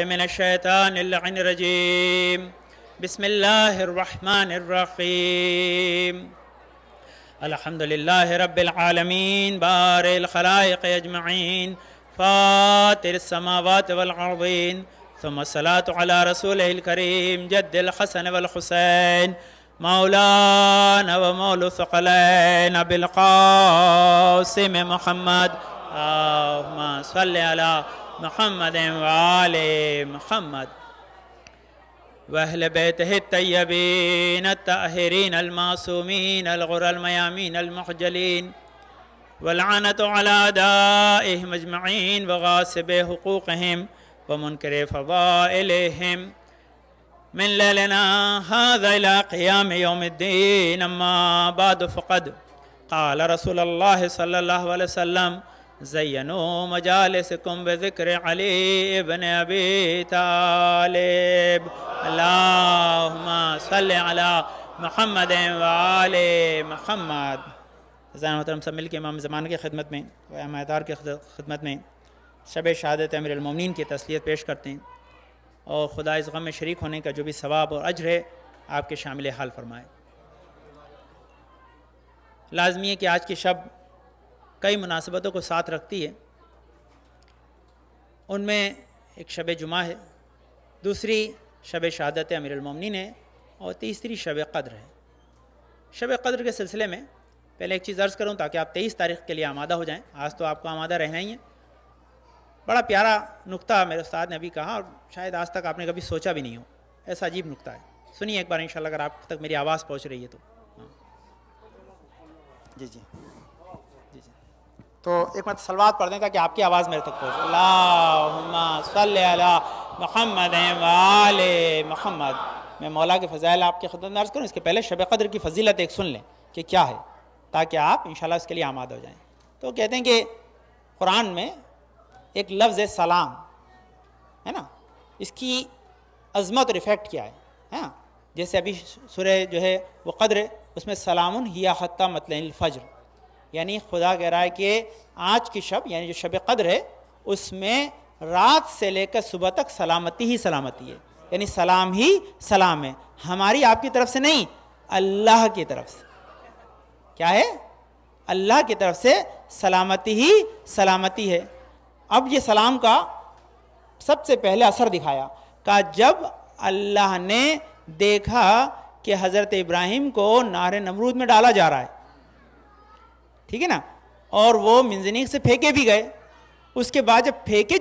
من الشيطان اللعين الرجيم. بسم الله الرحمن الرحيم. الحمد لله رب العالمين بارئ الخلائق أجمعين فاطر السماوات والأرضين، ثم الصلاة على رسوله الكريم جد الحسن والحسين مولانا ومولى الثقلين أبي القاسم محمد. اللهم صل على محمد وآل محمد وأهل بيته الطيبين الطاهرين المعصومين الغر الميامين المخجلين، واللعنة على أعدائهم أجمعين وغاصبي حقوقهم ومنكر فضائلهم من ليلنا هذا إلى قيام يوم الدين. أما بعد، فقد قال رسول الله صلى الله عليه وسلم: زينوا مجالسكم بذكر علي ابن أبي طالب. اللهم صل على محمد وآل محمد. عزیزان محترم، سب مل کے امام زمانہ کی خدمت میں و امامدار کی خدمت میں شب شہادت امیر المومنین کی تسلیت پیش کرتے ہیں، اور خدا اس غم میں شریک ہونے کا جو بھی ثواب اور اجر ہے آپ کے شامل حال فرمائے۔ لازمی ہے کہ آج کی شب کئی مناسبتوں کو ساتھ رکھتی ہے۔ ان میں ایک شب جمعہ ہے، دوسری شب شہادت امیر المومنین ہے، اور تیسری شب قدر ہے۔ شب قدر کے سلسلے میں پہلے ایک چیز عرض کروں تاکہ آپ 23 تاریخ کے لیے آمادہ ہو جائیں۔ آج تو آپ کو آمادہ رہنا ہی ہے۔ بڑا پیارا نکتہ میرے استاد نے ابھی کہا، اور شاید آج تک آپ نے کبھی سوچا بھی نہیں ہو، ایسا عجیب نکتہ ہے۔ سنیے ایک بار انشاءاللہ، اگر آپ تک میری آواز پہنچ رہی ہے تو۔ جی جی جی جی تو ایک مرتبہ صلوات پڑھ دیں تاکہ آپ کی آواز میرے تک پہنچے۔ اللہم صلی علی محمد وآل محمد۔ میں مولا کے فضائل آپ کی خدمت میں عرض کروں، اس کے پہلے شب قدر کی فضیلت ایک سن لیں کہ کیا ہے، تاکہ آپ انشاءاللہ اس کے لیے آمادہ ہو جائیں۔ تو کہتے ہیں کہ قرآن میں ایک لفظ ہے سلام، ہے نا، اس کی عظمت اور ایفیکٹ کیا ہے نا؟ جیسے ابھی سورہ جو ہے وہ قدر ہے، اس میں سلام ہی حتی مطلع الفجر، یعنی خدا کہہ رہا ہے کہ آج کی شب یعنی جو شب قدر ہے اس میں رات سے لے کر صبح تک سلامتی ہی سلامتی ہے، یعنی سلام ہی سلام ہے، ہماری آپ کی طرف سے نہیں، اللہ کی طرف سے۔ کیا ہے؟ اللہ کی طرف سے سلامتی ہی سلامتی ہے۔ اب یہ سلام کا سب سے پہلے اثر دکھایا کہ جب اللہ نے دیکھا کہ حضرت ابراہیم کو نار نمرود میں ڈالا جا رہا ہے، ٹھیک ہے نا، اور وہ منجنیق سے پھینکے بھی گئے، اس کے بعد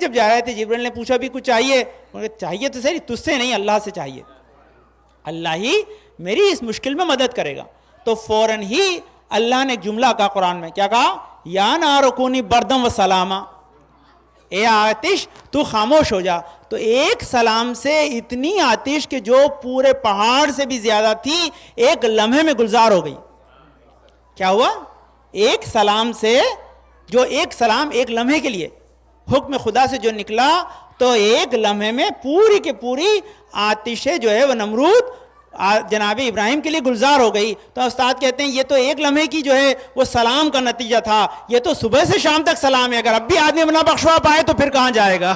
جب جا رہے تھے جبرائیل نے پوچھا بھی کچھ چاہیے؟ چاہیے تو صحیح، تجھ سے نہیں، اللہ سے چاہیے، اللہ ہی میری اس مشکل میں مدد کرے گا۔ تو فوراً ہی اللہ نے ایک جملہ کہا قرآن میں، کیا کہا؟ یا نار کونی بردم و سلاما، اے آتش تو خاموش ہو جا۔ تو ایک سلام سے اتنی آتش کہ جو پورے پہاڑ سے بھی زیادہ تھی ایک لمحے میں گلزار ہو گئی۔ کیا ہوا؟ ایک سلام سے، جو ایک سلام ایک لمحے کے لیے حکم خدا سے جو نکلا، تو ایک لمحے میں پوری کے پوری آتش جو ہے وہ نمرود جناب ابراہیم کے لیے گلزار ہو گئی۔ تو استاد کہتے ہیں یہ تو ایک لمحے کی جو ہے وہ سلام کا نتیجہ تھا، یہ تو صبح سے شام تک سلام ہے۔ اگر اب بھی آدمی نہ بخشوا پائے تو پھر کہاں جائے گا؟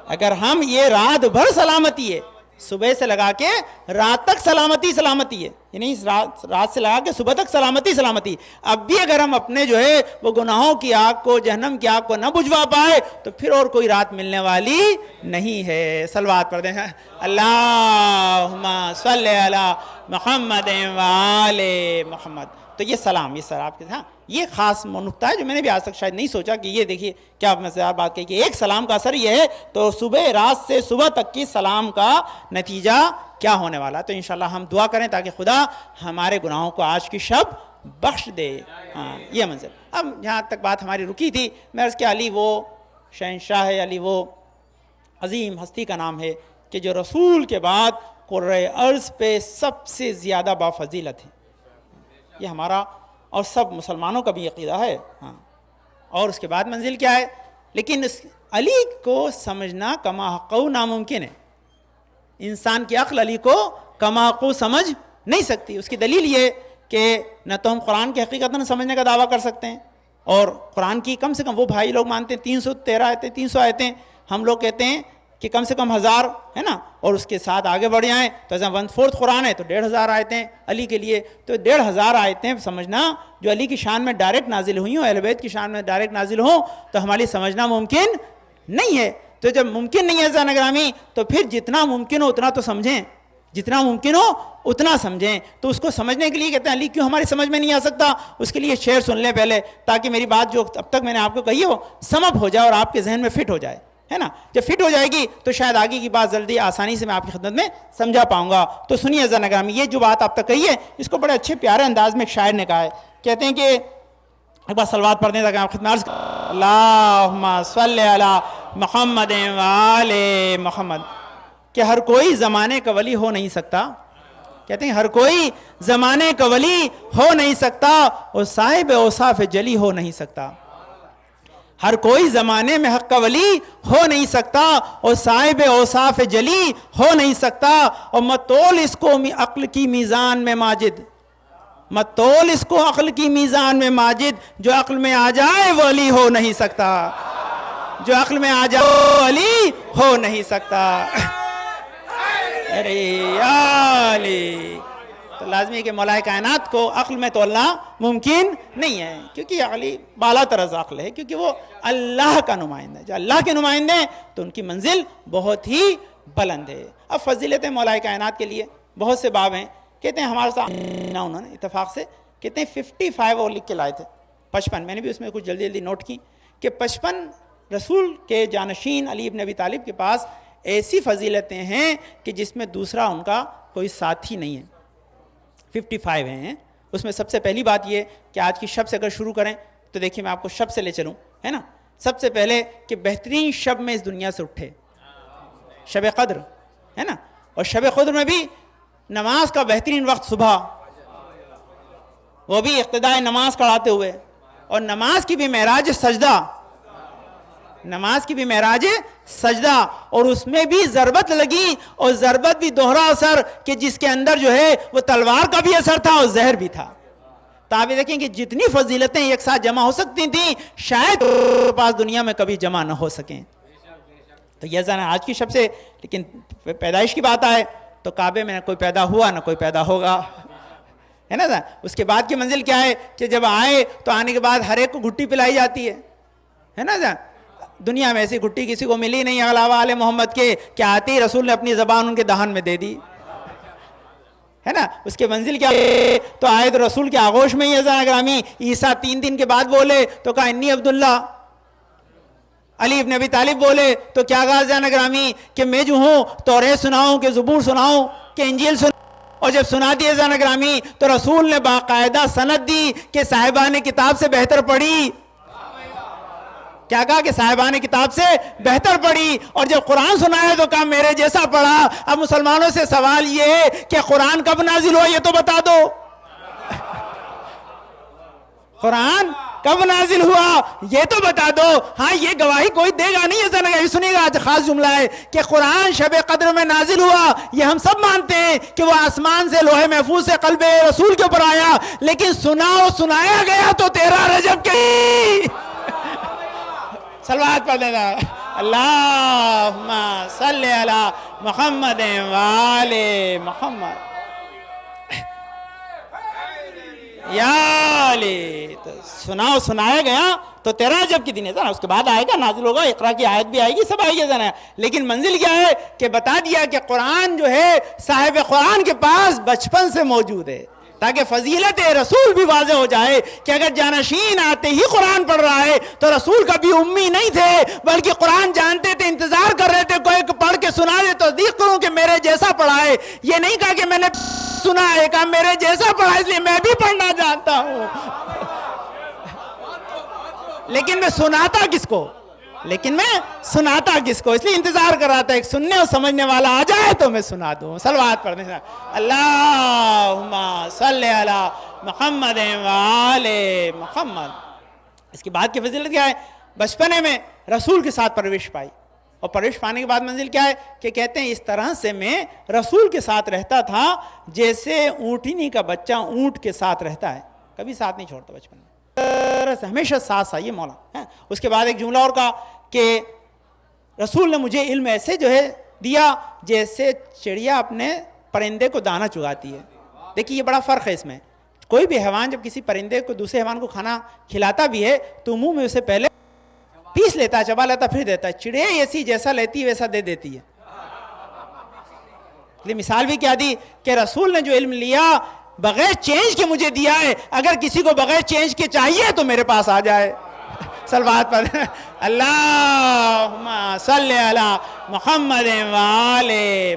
اگر ہم یہ رات بھر سلامتی ہے، صبح سے لگا کے رات تک سلامتی سلامتی ہے، یعنی رات سے لگا کے صبح تک سلامتی سلامتی، اب بھی اگر ہم اپنے جو ہے وہ گناہوں کی آگ کو، جہنم کی آگ کو نہ بجھوا پائے تو پھر اور کوئی رات ملنے والی نہیں ہے۔ صلوات پڑھ دیں، اللہم صلی علی محمد وآل محمد۔ تو یہ سلام، یہ سر آپ کے ہاں یہ خاص نکتہ ہے جو میں نے بھی آج تک شاید نہیں سوچا کہ یہ دیکھیے کیا مزیدار بات کہی کہ ایک سلام کا اثر یہ ہے، تو صبح رات سے صبح تک کی سلام کا نتیجہ کیا ہونے والا ہے۔ تو انشاءاللہ ہم دعا کریں تاکہ خدا ہمارے گناہوں کو آج کی شب بخش دے۔ یہ منظر۔ اب جہاں تک بات ہماری رکی تھی، میں عرض کہ علی وہ شہنشاہ ہے، علی وہ عظیم ہستی کا نام ہے کہ جو رسول کے بعد قرۂ ارض پہ سب سے زیادہ بافضیلت ہے۔ یہ ہمارا اور سب مسلمانوں کا بھی عقیدہ ہے۔ اور اس کے بعد منزل کیا ہے؟ لیکن علی کو سمجھنا کما حقہ ناممکن ہے۔ انسان کی عقل علی کو کما حقہ سمجھ نہیں سکتی۔ اس کی دلیل یہ کہ نہ تو ہم قرآن کی حقیقت نہ سمجھنے کا دعویٰ کر سکتے ہیں، اور قرآن کی کم سے کم وہ بھائی لوگ مانتے ہیں 313 آیتیں 300 آیتیں، ہم لوگ کہتے ہیں کہ کم سے کم 1000 ہے نا، اور اس کے ساتھ آگے بڑھ جائیں تو ایسا 1/4 قرآن ہے تو 1500 آیتیں علی کے لیے، تو 1500 آیتیں سمجھنا جو علی کی شان میں ڈائریکٹ نازل ہوئی ہوں، اہل بیت کی شان میں ڈائریکٹ نازل ہوں، تو ہماری سمجھنا ممکن نہیں ہے۔ تو جب ممکن نہیں ہے عزیزان گرامی، تو پھر جتنا ممکن ہو اتنا تو سمجھیں، جتنا ممکن ہو اتنا سمجھیں۔ تو اس کو سمجھنے کے لیے کہتے ہیں علی کیوں ہماری سمجھ میں نہیں آ سکتا، اس کے لیے شعر سن لیں پہلے، تاکہ میری بات جو اب تک میں نے آپ کو کہی ہے وہ سمپ ہو جائے اور آپ کے ذہن میں فٹ ہو جائے، ہے نا۔ جب فٹ ہو جائے گی تو شاید آگے کی بات جلدی آسانی سے میں آپ کی خدمت میں سمجھا پاؤں گا۔ تو سنیے عزیزان گرامی، یہ جو بات آپ تک کہی ہے اس کو بڑے اچھے پیارے انداز میں ایک شاعر نے کہا ہے، کہتے ہیں کہ ایک بار صلوات پڑھ دیں تاکہ آپ خدمت میں اللہم صلی علی محمد و آل محمد، کہ ہر کوئی زمانے کا ولی ہو نہیں سکتا، کہتے ہیں ہر کوئی زمانے کا ولی ہو نہیں سکتا اور صاحب اوصاف جلی ہو نہیں سکتا، ہر کوئی زمانے میں حق کا ولی ہو نہیں سکتا اور صاحب اوصاف جلی ہو نہیں سکتا، اور مت تول اس کو عقل کی میزان میں ماجد، مت تول اس کو عقل کی میزان میں ماجد، جو عقل میں آ جائے وہ علی ہو نہیں سکتا، جو عقل میں آ جائے وہ علی ہو نہیں سکتا۔ ارے یا علی، تو لازمی ہے کہ مولا کائنات کو عقل میں تولنا ممکن نہیں ہے، کیونکہ عقلی بالا طرز عقل ہے، کیونکہ وہ اللہ کا نمائندہ ہے، جو اللہ کے نمائندے ہیں تو ان کی منزل بہت ہی بلند ہے۔ اب فضیلت مولا کائنات کے لیے بہت سے باب ہیں، کہتے ہیں ہمارے ساتھ انہوں نے اتفاق سے کہتے ہیں 55 وہ لکھ کے لائے تھے، 55 میں نے بھی اس میں کچھ جلدی جلدی نوٹ کی کہ 55 رسول کے جانشین علی بن ابی طالب کے پاس ایسی فضیلتیں ہیں کہ جس میں دوسرا ان کا کوئی ساتھی نہیں ہے، 55 ہیں۔ اس میں سب سے پہلی بات یہ کہ آج کی شب سے اگر شروع کریں تو دیکھیے میں آپ کو شب سے لے چلوں، ہے نا۔ سب سے پہلے کہ بہترین شب میں اس دنیا سے اٹھے، شب قدر، ہے نا، اور شب قدر میں بھی نماز کا بہترین وقت صبح، وہ بھی اقتداء نماز کراتے ہوئے، اور نماز کی بھی معراج سجدہ، نماز کی بھی معراج سجدہ، اور اس میں بھی ضربت لگی، اور ضربت بھی دوہرا اثر کہ جس کے اندر جو ہے وہ تلوار کا بھی اثر تھا اور زہر بھی تھا۔ تو آپ یہ دیکھیں کہ جتنی فضیلتیں ایک ساتھ جمع ہو سکتی تھیں شاید پاس دنیا میں کبھی جمع نہ ہو سکیں۔ تو یہ جانا آج کی شب سے، لیکن پیدائش کی بات آئے تو کعبے میں نہ کوئی پیدا ہوا نہ کوئی پیدا ہوگا، ہے نا۔ اس کے بعد کی منزل کیا ہے کہ جب آئے تو آنے کے بعد ہر ایک کو گھٹی پلائی جاتی ہے نا۔ دنیا میں ایسی گھٹی کسی کو ملی نہیں علاوہ آل محمد کے، کیا آتی رسول نے اپنی زبان ان کے دہن میں دے دی، ہے نا۔ اس کے منزل کیا تو آئے تو رسول کے آغوش میں ہی عزیزان گرامی عیسیٰ 3 دن کے بعد بولے تو کہا انی عبداللہ، علی ابن ابی طالب بولے تو کیا کہا عزیزان گرامی کہ میں جو ہوں توریت سناؤں کہ زبور سناؤں کہ انجیل سناؤں، اور جب سنا دی عزیزان گرامی تو رسول نے باقاعدہ سند دی کہ صاحبان کتاب سے بہتر پڑھی، کیا کہا کہ صاحبان کتاب سے بہتر پڑھی، اور جب قرآن سنایا تو کہا میرے جیسا پڑھا۔ اب مسلمانوں سے سوال یہ ہے کہ قرآن کب نازل ہوا یہ تو بتا دو، قرآن کب نازل ہوا یہ تو بتا دو۔ ہاں یہ گواہی کوئی دے گا نہیں ہے، سنیے گا آج خاص جملہ ہے کہ قرآن شب قدر میں نازل ہوا، یہ ہم سب مانتے ہیں کہ وہ آسمان سے لوح محفوظ سے قلب رسول کے اوپر آیا، لیکن سنایا گیا تو 13 رجب کے۔ صلوات پڑھ دینا، اللہم صلی علی محمد و آل محمد یا علی۔ تو سنایا گیا تو 13 رجب کے دن ہے نا، اس کے بعد آئے گا نازل ہوگا، اقرا کی آیت بھی آئے گی، سب آئے گی ذرا، لیکن منزل کیا ہے کہ بتا دیا کہ قرآن جو ہے صاحب قرآن کے پاس بچپن سے موجود ہے، تاکہ فضیلت رسول بھی واضح ہو جائے کہ اگر جانشین آتے ہی قرآن پڑھ رہا ہے تو رسول کبھی امی نہیں تھے، بلکہ قرآن جانتے تھے، انتظار کر رہے تھے کوئی پڑھ کے سنا دے تو تصدیق کروں کہ میرے جیسا پڑھا ہے۔ یہ نہیں کہا کہ میں نے سنا ہے، کہا میرے جیسا پڑھا ہے، اس لیے میں بھی پڑھنا چاہتا ہوں۔ لیکن میں سناتا کس کو، اس لیے انتظار کر رہا تھا ایک سننے اور سمجھنے والا آ جائے تو میں سنا دوں۔ صلوات پڑھنے سے اللہم صلی علی محمد و آل محمد۔ اس کے بعد کی فضیلت کیا ہے؟ بچپنے میں رسول کے ساتھ پرورش پائی، اور پرورش پانے کے بعد منزل کیا ہے کہ کہتے ہیں اس طرح سے میں رسول کے ساتھ رہتا تھا جیسے اونٹنی کا بچہ اونٹ کے ساتھ رہتا ہے، کبھی ساتھ نہیں چھوڑتا بچپن میں۔ ہمیشہ ساتھ آئیے مولا. اس کے بعد ایک جملہ اور کہا کہ رسول نے مجھے علم ایسے جو ہے دیا جیسے چڑیا اپنے پرندے کو دانہ چگاتی ہے. دیکھیے یہ بڑا فرق ہے اس میں. کوئی بھی حیوان جب کسی پرندے کو دوسرے حیوان کو کھانا کھلاتا بھی ہے تو منہ میں اسے پہلے پیس لیتا ہے, چبا لیتا پھر دیتا ہے. چڑیا ایسی جیسا لیتی ہے ویسا دے دیتی ہے. مثال بھی کیا دی کہ رسول نے جو علم لیا بغیر چینج کے مجھے دیا ہے, اگر کسی کو بغیر چینج کے چاہیے تو میرے پاس آ جائے. صلوات پر اللہم صلی علی محمد وآل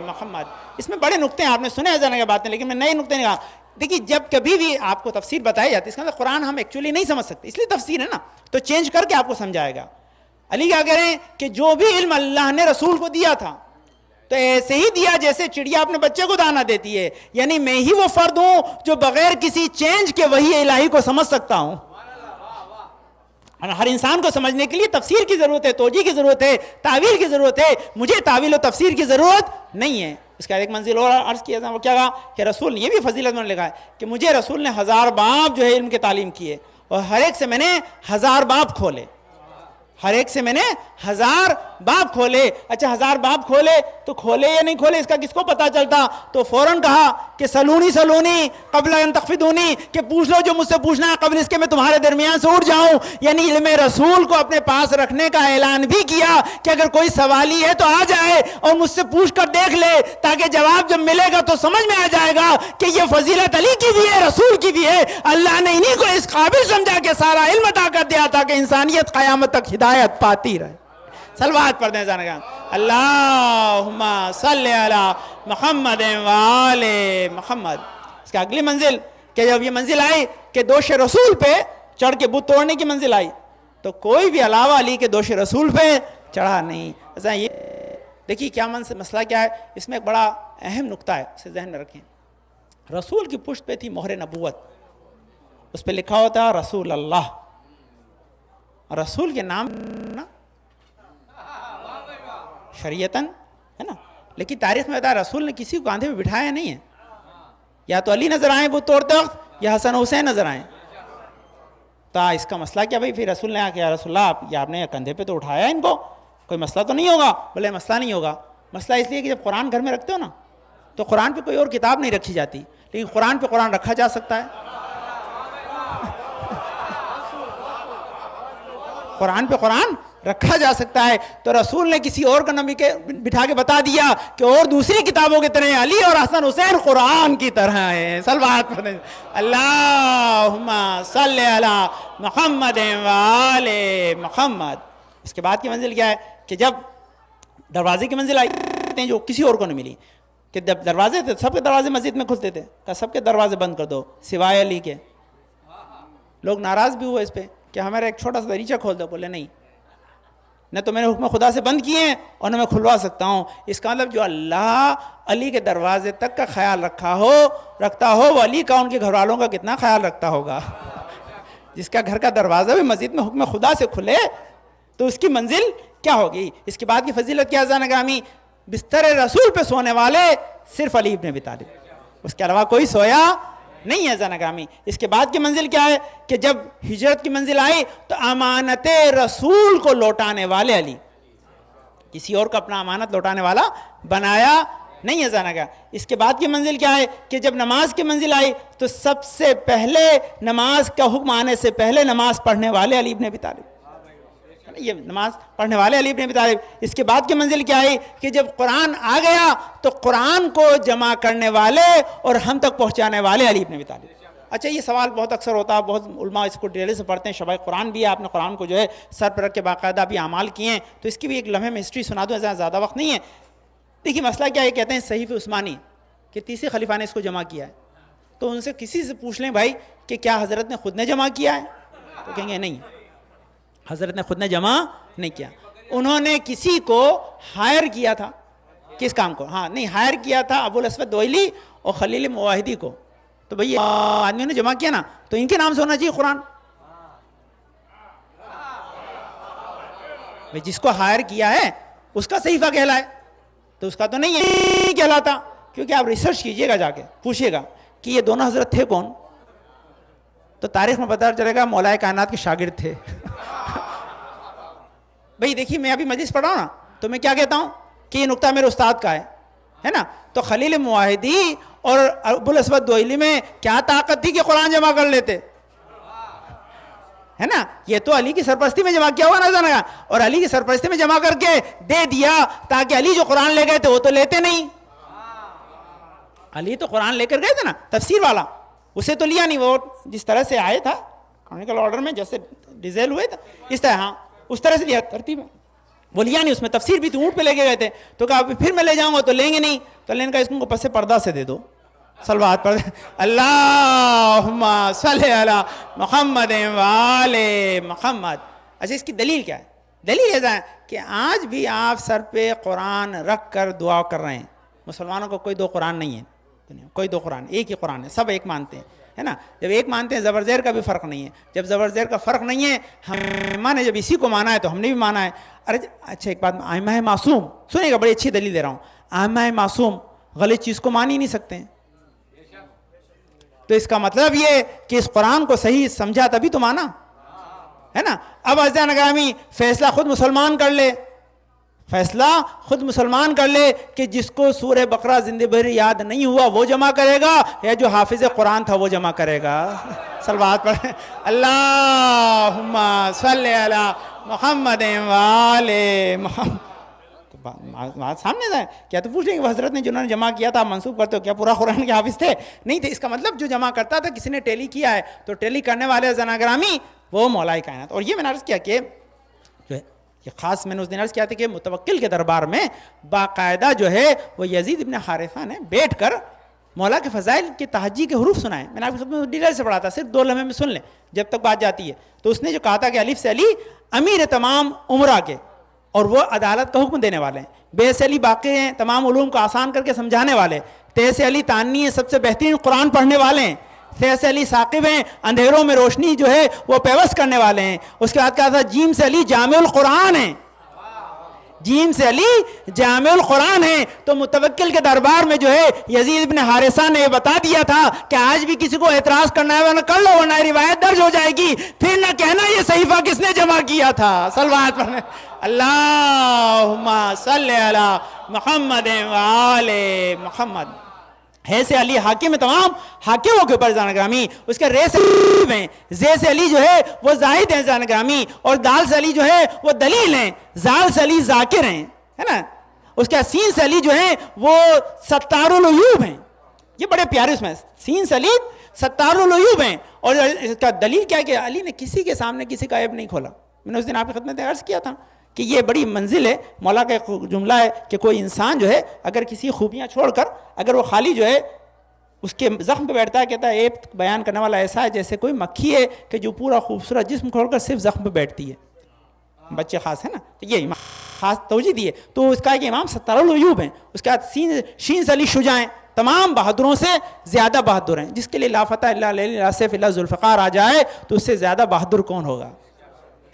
محمد. اس میں بڑے نقطے ہیں, آپ نے سنے ہیں زیادہ باتیں, لیکن میں نئے نقطے نہیں کہا. دیکھیے جب کبھی بھی آپ کو تفسیر بتائی جاتی ہے, اس کا مطلب قرآن ہم ایکچولی نہیں سمجھ سکتے, اس لیے تفسیر ہے نا, تو چینج کر کے آپ کو سمجھائے گا. علی کیا کریں کہ جو بھی علم اللہ نے رسول کو دیا تھا تو ایسے ہی دیا جیسے چڑیا اپنے بچے کو دانہ دیتی ہے. یعنی میں ہی وہ فرد ہوں جو بغیر کسی چینج کے وحی الہی کو سمجھ سکتا ہوں. ہر انسان کو سمجھنے کے لیے تفسیر کی ضرورت ہے, توجیہ کی ضرورت ہے, تعویل کی ضرورت ہے. مجھے تعویل و تفسیر کی ضرورت نہیں ہے. اس کا ایک منزل اور عرض کیا وہ کیا کہا کہ رسول نے, یہ بھی فضیلت میں نے لکھا ہے کہ مجھے رسول نے 1000 باب جو ہے علم کی تعلیم کیے, اور ہر ایک سے میں نے 1000 باب کھولے. ہر ایک سے میں نے 1000 باب کھولے. اچھا 1000 باب کھولے تو کھولے یا نہیں کھولے اس کا کس کو پتا چلتا؟ تو فوراً کہا کہ سلونی قبل ان تخفدونی, کہ پوچھ لو جو مجھ سے پوچھنا ہے قبل اس کے میں تمہارے درمیان سے اٹھ جاؤں. یعنی علم رسول کو اپنے پاس رکھنے کا اعلان بھی کیا کہ اگر کوئی سوالی ہے تو آ جائے اور مجھ سے پوچھ کر دیکھ لے, تاکہ جواب جب ملے گا تو سمجھ میں آ جائے گا کہ یہ فضیلت علی کی بھی ہے, رسول کی بھی ہے. اللہ نے انہی کو اس قابل سمجھا کہ سارا علم عطا کر دیا تھا کہ انسانیت قیامت تک ہدایت پاتی رہے. صلوات پڑھ دیں زانگان. اللہم صلی علی محمد وآل محمد. اس کا اگلی منزل کہ جب یہ منزل آئی کہ دوش رسول پہ چڑھ کے بت توڑنے کی منزل آئی تو کوئی بھی علاوہ علی کے دوش رسول پہ چڑھا نہیں. ایسا یہ دیکھیے کیا مسئلہ کیا ہے, اس میں ایک بڑا اہم نقطہ ہے, اسے ذہن میں رکھیں. رسول کی پشت پہ تھی مہر نبوت, اس پہ لکھا ہوتا رسول اللہ. رسول کے نام نا شریعتاً ہے نا, لیکن تاریخ میں بتا رسول نے کسی کو کاندھے پہ بٹھایا نہیں ہے. یا تو علی نظر آئیں بت توڑتے وقت یا حسن حسین نظر آئیں. تو اس کا مسئلہ کیا بھائی؟ پھر رسول نے کہا کہ رسول اللہ آپ نے کندھے پہ تو اٹھایا ان کو, کوئی مسئلہ تو نہیں ہوگا؟ بولے مسئلہ نہیں ہوگا. مسئلہ اس لیے کہ جب قرآن گھر میں رکھتے ہو نا تو قرآن پہ کوئی اور کتاب نہیں رکھی جاتی, لیکن قرآن پہ قرآن رکھا جا سکتا ہے. قرآن پہ قرآن رکھا جا سکتا ہے. تو رسول نے کسی اور کا نبی کے بٹھا کے بتا دیا کہ اور دوسری کتابوں کی طرح علی اور حسن حسین قرآن کی طرح ہیں. صلوات پڑھیں. اللہم صلی علی محمد وآل محمد. اس کے بعد کی منزل کیا ہے کہ جب دروازے کی منزل آئی جو کسی اور کو نہیں ملی, کہ جب دروازے تھے سب کے دروازے مسجد میں کھلتے تھے, کہ سب کے دروازے بند کر دو سوائے علی کے. لوگ ناراض بھی ہوئے اس پہ کہ ہمارا ایک چھوٹا سا دریچہ کھول دو. بولے نہیں, نہ تو میں نے حکم خدا سے بند کیے ہیں اور نہ میں کھلوا سکتا ہوں. اس کا مطلب جو اللہ علی کے دروازے تک کا خیال رکھتا ہو وہ علی کا ان کے گھر والوں کا کتنا خیال رکھتا ہوگا. جس کا گھر کا دروازہ بھی مسجد میں حکم خدا سے کھلے تو اس کی منزل کیا ہوگی. اس کے بعد کی فضیلت کیا زان گرامی؟ بستر رسول پہ سونے والے صرف علی ابن ابی طالب, اس کے علاوہ کوئی سویا نہیں ہے زان گرامی. اس کے بعد کی منزل کیا ہے کہ جب ہجرت کی منزل آئی تو امانت رسول کو لوٹانے والے علی, کسی اور کو اپنا امانت لوٹانے والا بنایا نہیں ہے زانا کا. اس کے بعد کی منزل کیا ہے کہ جب نماز کی منزل آئی تو سب سے پہلے نماز کا حکم آنے سے پہلے نماز پڑھنے والے علی ابن ابی طالب, یہ نماز پڑھنے والے علی ابن ابی طالب. اس کے بعد کی منزل کیا ہے کہ جب قرآن آ گیا تو قرآن کو جمع کرنے والے اور ہم تک پہنچانے والے علی ابن ابی طالب. اچھا یہ سوال بہت اکثر ہوتا ہے, بہت علماء اس کو ڈیٹیل سے پڑھتے ہیں. شبائے قرآن بھی ہے, آپ نے قرآن کو جو ہے سر پر رکھ کے باقاعدہ بھی اعمال کیے ہیں, تو اس کی بھی ایک لمحے میں ہسٹری سنا دوں, زیادہ وقت نہیں ہے. دیکھیے مسئلہ کیا ہے, کہتے ہیں صحیفہ عثمانی کہ تیسرے خلیفہ نے اس کو جمع کیا ہے. تو ان سے کسی سے پوچھ لیں بھائی کہ کیا حضرت نے خود نے جمع کیا ہے, تو کہیں گے نہیں, حضرت نے خود نے جمع نہیں کیا. انہوں نے کسی کو ہائر کیا تھا. کس کام کو؟ ہاں نہیں, ہائر کیا تھا ابو الاسود دوئلی اور خلیل مواحدی کو. تو بھئی آدمیوں نے جمع کیا نا, تو ان کے نام سے ہونا چاہیے قرآن. بھئی جس کو ہائر کیا ہے اس کا صحیفہ کہلائے, تو اس کا تو نہیں کہلاتا. کیونکہ آپ ریسرچ کیجئے گا, جا کے پوچھئے گا کہ یہ دونوں حضرت تھے کون. تو تاریخ میں پتہ چلے گا مولا کائنات کے شاگرد تھے. بھئی دیکھیے میں ابھی مجلس پڑھ رہا ہوں نا تو میں کیا کہتا ہوں کہ یہ نقطہ میرے استاد کا ہے نا. تو خلیل موحدی اور ابوالاسود دوئلی میں کیا طاقت تھی کہ قرآن جمع کر لیتے, ہے نا. یہ تو علی کی سرپرستی میں جمع کیا ہوا نظر آیا, اور علی کی سرپرستی میں جمع کر کے دے دیا تاکہ علی جو قرآن لے گئے تھے وہ تو لیتے نہیں. علی تو قرآن لے کر گئے تھے نا تفسیر والا, اسے تو لیا نہیں, وہ جس طرح سے آئے تھا کانونیکل آرڈر میں جیسے ڈیزیل ہوئے تھا اس طرح, ہاں اس طرح سے لیا ترتیب میں, وہ لیا نہیں. اس میں تفسیر بھی تو اونٹ پہ لے کے گئے تھے, تو کہا پھر میں لے جاؤں گا تو لیں گے نہیں, تو لین کا اس کو پس پردہ سے دے دو, صلوات پڑھ اللہم صلی علی محمد وآل محمد. اچھا اس کی دلیل کیا ہے؟ دلیل ایسا ہے کہ آج بھی آپ سر پہ قرآن رکھ کر دعا کر رہے ہیں. مسلمانوں کو کوئی دو قرآن نہیں ہے, کوئی دو قرآن, ایک ہی قرآن ہے, سب ایک مانتے ہیں, ہے نا. جب ایک مانتے ہیں زبر زیر کا بھی فرق نہیں ہے. جب زبر زیر کا فرق نہیں ہے ہم مانے, جب اسی کو مانا ہے تو ہم نے بھی مانا ہے. ارے اچھا ایک بات, آئمہ معصوم سنیے گا, بڑی اچھی دلیل دے رہا ہوں. آئمہ معصوم غلط چیز کو مان ہی نہیں سکتے ہیں, تو اس کا مطلب یہ کہ اس قرآن کو صحیح سمجھا تبھی تو مانا, ہے نا. اب عزیزان اکرامی فیصلہ خود مسلمان کر لے, فیصلہ خود مسلمان کر لے کہ جس کو سورہ بقرہ زندگی بھر یاد نہیں ہوا وہ جمع کرے گا, یا جو حافظ قرآن تھا وہ جمع کرے گا. صلوات پڑھیں اللہم صلی علی محمد وآل محمد. بات سامنے سے کیا تو پوچھ لیں کہ حضرت نے جنہوں نے جمع کیا تھا منسوب کرتے ہو, کیا پورا قرآن کے حافظ تھے؟ نہیں تھے. اس کا مطلب جو جمع کرتا تھا کسی نے ٹیلی کیا ہے, تو ٹیلی کرنے والے زناگرامی وہ مولا کائنات. اور یہ میں نے عرض کیا کہ جو ہے یہ خاص میں نے اس دن عرض کیا تھا کہ متوکل کے دربار میں باقاعدہ جو ہے وہ یزید ابن حارثہ نے بیٹھ کر مولا کے فضائل کے تہجی کے حروف سنائے. میں نے آپ کو ڈیٹیل سے پڑھا تھا, صرف 2 لمحے میں سن لیں جب تک بات جاتی ہے. تو اس نے جو کہا تھا کہ الف سے علی امیر تمام عمرہ کے, اور وہ عدالت کا حکم دینے والے ہیں. بے سے علی باقی ہیں, تمام علوم کو آسان کر کے سمجھانے والے. تے سے علی تانی ہیں, سب سے بہترین قرآن پڑھنے والے ہیں. تے سے علی ثاقب ہیں, اندھیروں میں روشنی جو ہے وہ پیوست کرنے والے ہیں. اس کے بعد کہا تھا جیم سے علی جامع القرآن ہیں, جیم سے علی جامع القرآن ہیں. تو متوکل کے دربار میں جو ہے یزید ابن حارثہ نے یہ بتا دیا تھا کہ آج بھی کسی کو اعتراض کرنا ہے ورنہ کر لو, ورنہ روایت درج ہو جائے گی, پھر نہ کہنا یہ صحیفہ کس نے جمع کیا تھا. صلوات پڑھنے اللہم صلی علی محمد وآل محمد. ہے سے علی حاکم تمام حاکموں کے اوپر زان گرامی. اس کے رے سے ہیں, زے سے علی جو ہے وہ زاہد ہیں زان گرامی, اور دال سے علی جو ہے وہ دلیل ہیں, زال سے علی ذاکر ہیں, ہے نا. اس کے سین سے علی جو ہے وہ ستار العیوب ہیں. یہ بڑے پیارے اس میں سین سے علی ستار العیوب ہیں. اور اس کا دلیل کیا ہے کہ علی نے کسی کے سامنے کسی کا عیب نہیں کھولا. میں نے اس دن آپ کی خدمت میں عرض کیا تھا کہ یہ بڑی منزل ہے. مولا کا ایک جملہ ہے کہ کوئی انسان جو ہے اگر کسی خوبیاں چھوڑ کر اگر وہ خالی جو ہے اس کے زخم پہ بیٹھتا ہے, کہتا ہے عیب بیان کرنے والا ایسا ہے جیسے کوئی مکھی ہے کہ جو پورا خوبصورت جسم کھول کر صرف زخم پہ بیٹھتی ہے. بچے خاص ہے نا, تو یہ خاص توجہ دی ہے. تو اس کا کہ امام ستار العیوب ہیں. اس کے بعد شین سے علی شجاع ہیں, تمام بہادروں سے زیادہ بہادر ہیں. جس کے لیے لا فتح الا لا سیف الا ذوالفقار آ جائے تو اس سے زیادہ بہادر کون ہوگا,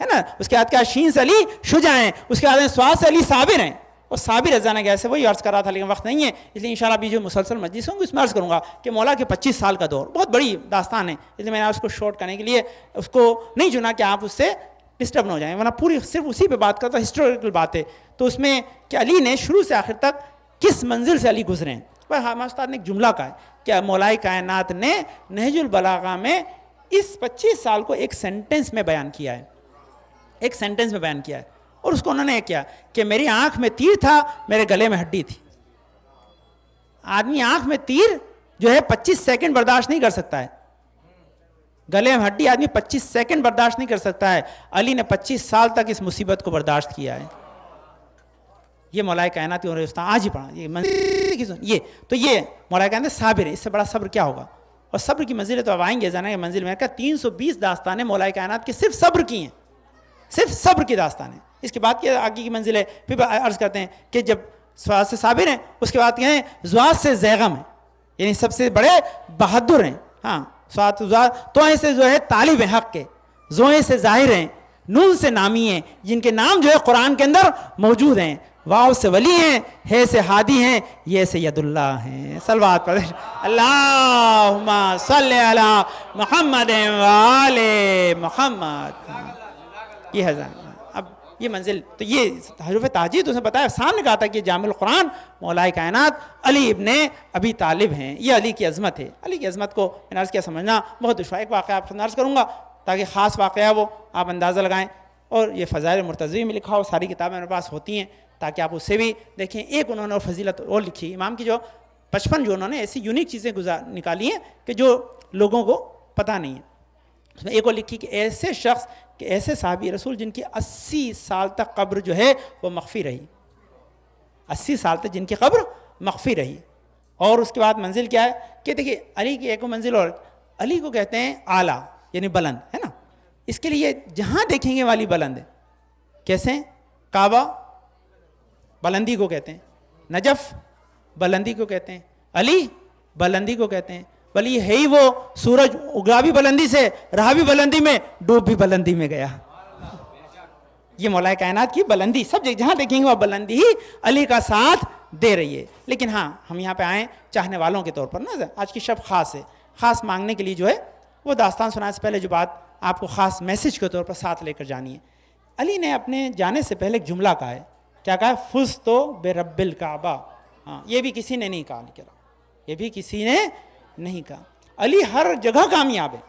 ہے نا. اس کے بعد کیا شین سے علی شجاع ہیں. اس کے بعد سواد سے علی صابر ہیں. اور صابر ازانا گیا سے وہی عرض کر رہا تھا لیکن وقت نہیں ہے, اس لیے انشاءاللہ ابھی جو مسلسل مجلس ہوں گے اس میں عرض کروں گا کہ مولا کے 25 سال کا دور بہت بڑی داستان ہے. اس لیے میں نے اس کو شارٹ کرنے کے لیے اس کو نہیں چنا کہ آپ اس سے ڈسٹرب نہ ہو جائیں, ورنہ پوری صرف اسی پہ بات کرتا, ہسٹوریکل بات ہے. تو اس میں کہ علی نے شروع سے آخر تک کس منزل سے علی گزرے ہیں. ہمارے استاد نے ایک جملہ کہا ہے کہ مولا کائنات نے نہج البلاغہ میں اس 25 سال کو ایک سینٹنس میں بیان کیا ہے, ایک سینٹنس میں بیان کیا ہے. اور اس کو انہوں نے کیا کہ میری آنکھ میں تیر تھا, میرے گلے میں ہڈی تھی. آدمی آنکھ میں تیر جو ہے 25 سیکنڈ برداشت نہیں کر سکتا ہے, گلے میں ہڈی آدمی 25 سیکنڈ برداشت نہیں کر سکتا ہے. علی نے 25 سال تک اس مصیبت کو برداشت کیا ہے. یہ مولا کائنات کی آج ہی پڑھا یہ تو یہ مولا کائنات صابر ہے. اس سے بڑا صبر کیا ہوگا. اور صبر کی منزلیں تو اب آئیں گے جانا کہ منزل میں 320 داستانیں مولا کائنات کی صرف صبر کی ہیں, صرف صبر کی داستانیں. اس کے بعد کی آگے کی منزل ہے پھر عرض کرتے ہیں کہ جب سواد سے صابر ہیں اس کے بعد کیا ہیں زواد سے زیغم ہیں, یعنی سب سے بڑے بہادر ہیں. ہاں سواد توئیں سے جو ہے طالب حق کے, زوئیں سے ظاہر ہیں, نون سے نامی ہیں جن کے نام جو ہے قرآن کے اندر موجود ہیں. واو سے ولی ہیں، ہے سے ہادی ہیں، یہ سے ید اللہ ہیں. صلوات پڑھ اللہم صلی علی محمد وآل محمد. یہ ہزار اب یہ منزل تو یہ حروف تاجید اس نے بتایا، سامنے کہا تھا کہ جامع القرآن مولا کائنات علی ابن ابی طالب ہیں. یہ علی کی عظمت ہے. علی کی عظمت کو میں نے عرض کیا سمجھنا بہت دشوار. ایک واقعہ آپ سے عرض کروں گا تاکہ خاص واقعہ وہ آپ اندازہ لگائیں. اور یہ فضائل مرتضوی میں لکھا ہو، ساری کتابیں میرے پاس ہوتی ہیں تاکہ آپ اس سے بھی دیکھیں. ایک انہوں نے فضیلت اور لکھی امام کی، جو 55 جو انہوں نے ایسی یونیک چیزیں نکالی ہیں کہ جو لوگوں کو پتہ نہیں ہے. اس میں ایک اور لکھی کہ ایسے شخص کہ ایسے صحابی رسول جن کی 80 سال تک قبر جو ہے وہ مخفی رہی. 80 سال تک جن کی قبر مخفی رہی. اور اس کے بعد منزل کیا ہے کہ دیکھیے علی کی ایک منزل، اور علی کو کہتے ہیں اعلیٰ یعنی بلند ہے نا. اس کے لیے جہاں دیکھیں گے والی بلند ہے. کیسے؟ کعبہ بلندی کو کہتے ہیں، نجف بلندی کو کہتے ہیں، علی بلندی کو کہتے ہیں. بلی ہے ہی وہ سورج اگا بھی بلندی سے، رہا بھی بلندی میں، ڈوب بھی بلندی میں گیا. یہ مولا کائنات کی بلندی سب جہاں دیکھیں گے وہ بلندی ہی علی کا ساتھ دے رہی ہے. لیکن ہاں ہم یہاں پہ آئیں چاہنے والوں کے طور پر نا. آج کی شب خاص ہے، خاص مانگنے کے لیے جو ہے وہ داستان سنانے سے پہلے جو بات آپ کو خاص میسج کے طور پر ساتھ لے کر جانی ہے. علی نے اپنے جانے سے پہلے ایک جملہ کہا ہے. کیا کہا ہے؟ فزت برب الکعبہ. ہاں یہ بھی کسی نے نہیں کہا، یہ بھی کسی نے نہیں کہا. علی ہر جگہ کامیاب ہے.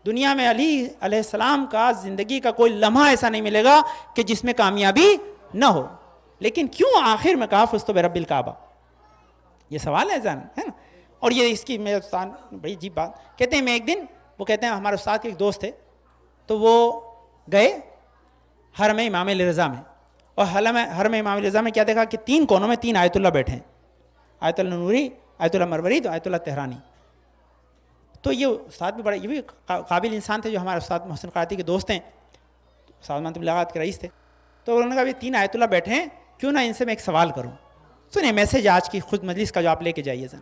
دنیا میں علی علیہ السلام کا زندگی کا کوئی لمحہ ایسا نہیں ملے گا کہ جس میں کامیابی نہ ہو. لیکن کیوں آخر میں کہا فزت برب الکعبہ؟ یہ سوال ہے نا. اور یہ اس کی میرے استاد بڑی عجیب بات کہتے ہیں. میں ایک دن وہ کہتے ہیں ہمارے استاد کے ایک دوست تھے تو وہ گئے حرم امام علیہ رضا میں. اور حرم امام علیہ رضا میں کیا دیکھا کہ 3 کونوں میں 3 آیت اللہ بیٹھے ہیں. آیت اللہ نوری، آیت اللہ مروری تو آیت اللہ تہرانی. تو یہ استاد بھی بڑا یہ بھی قابل انسان تھے جو ہمارے استاد محسن قرائتی کے دوست ہیں، استاد منتب بلاغات کے رئیس تھے. تو انہوں نے کہا 3 آیت اللہ بیٹھے ہیں، کیوں نہ ان سے میں ایک سوال کروں. سنیں میسج آج کی خود مجلس کا جو آپ لے کے جائیے ذرا.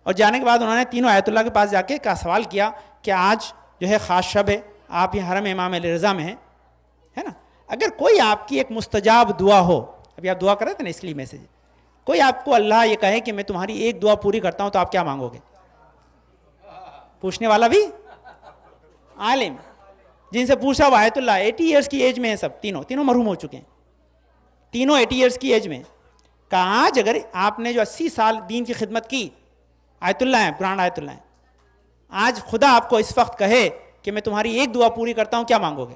اور جانے کے بعد انہوں نے تینوں آیت اللہ کے پاس جا کے کا سوال کیا کہ آج جو ہے خاص شب ہے، آپ یہ حرم امام علیہ رضا میں ہیں ہے نا. اگر کوئی آپ کی ایک مستجاب دعا ہو، ابھی آپ دعا کر رہے تھے نا اس لیے میسج، کوئی آپ کو اللہ یہ کہے کہ میں تمہاری ایک دعا پوری کرتا ہوں تو آپ کیا مانگو گے؟ پوچھنے والا بھی عالم، جن سے پوچھا وہ آیت اللہ 80 ایئرس کی ایج میں ہیں، سب تینوں مرحوم ہو چکے ہیں، تینوں 80 ایئرس کی ایج میں. کہا آج اگر آپ نے جو 80 سال دین کی خدمت کی، آیت اللہ ہیں، قرآن آیت اللہ ہیں، آج خدا آپ کو اس وقت کہے کہ میں تمہاری ایک دعا پوری کرتا ہوں، کیا مانگو گے؟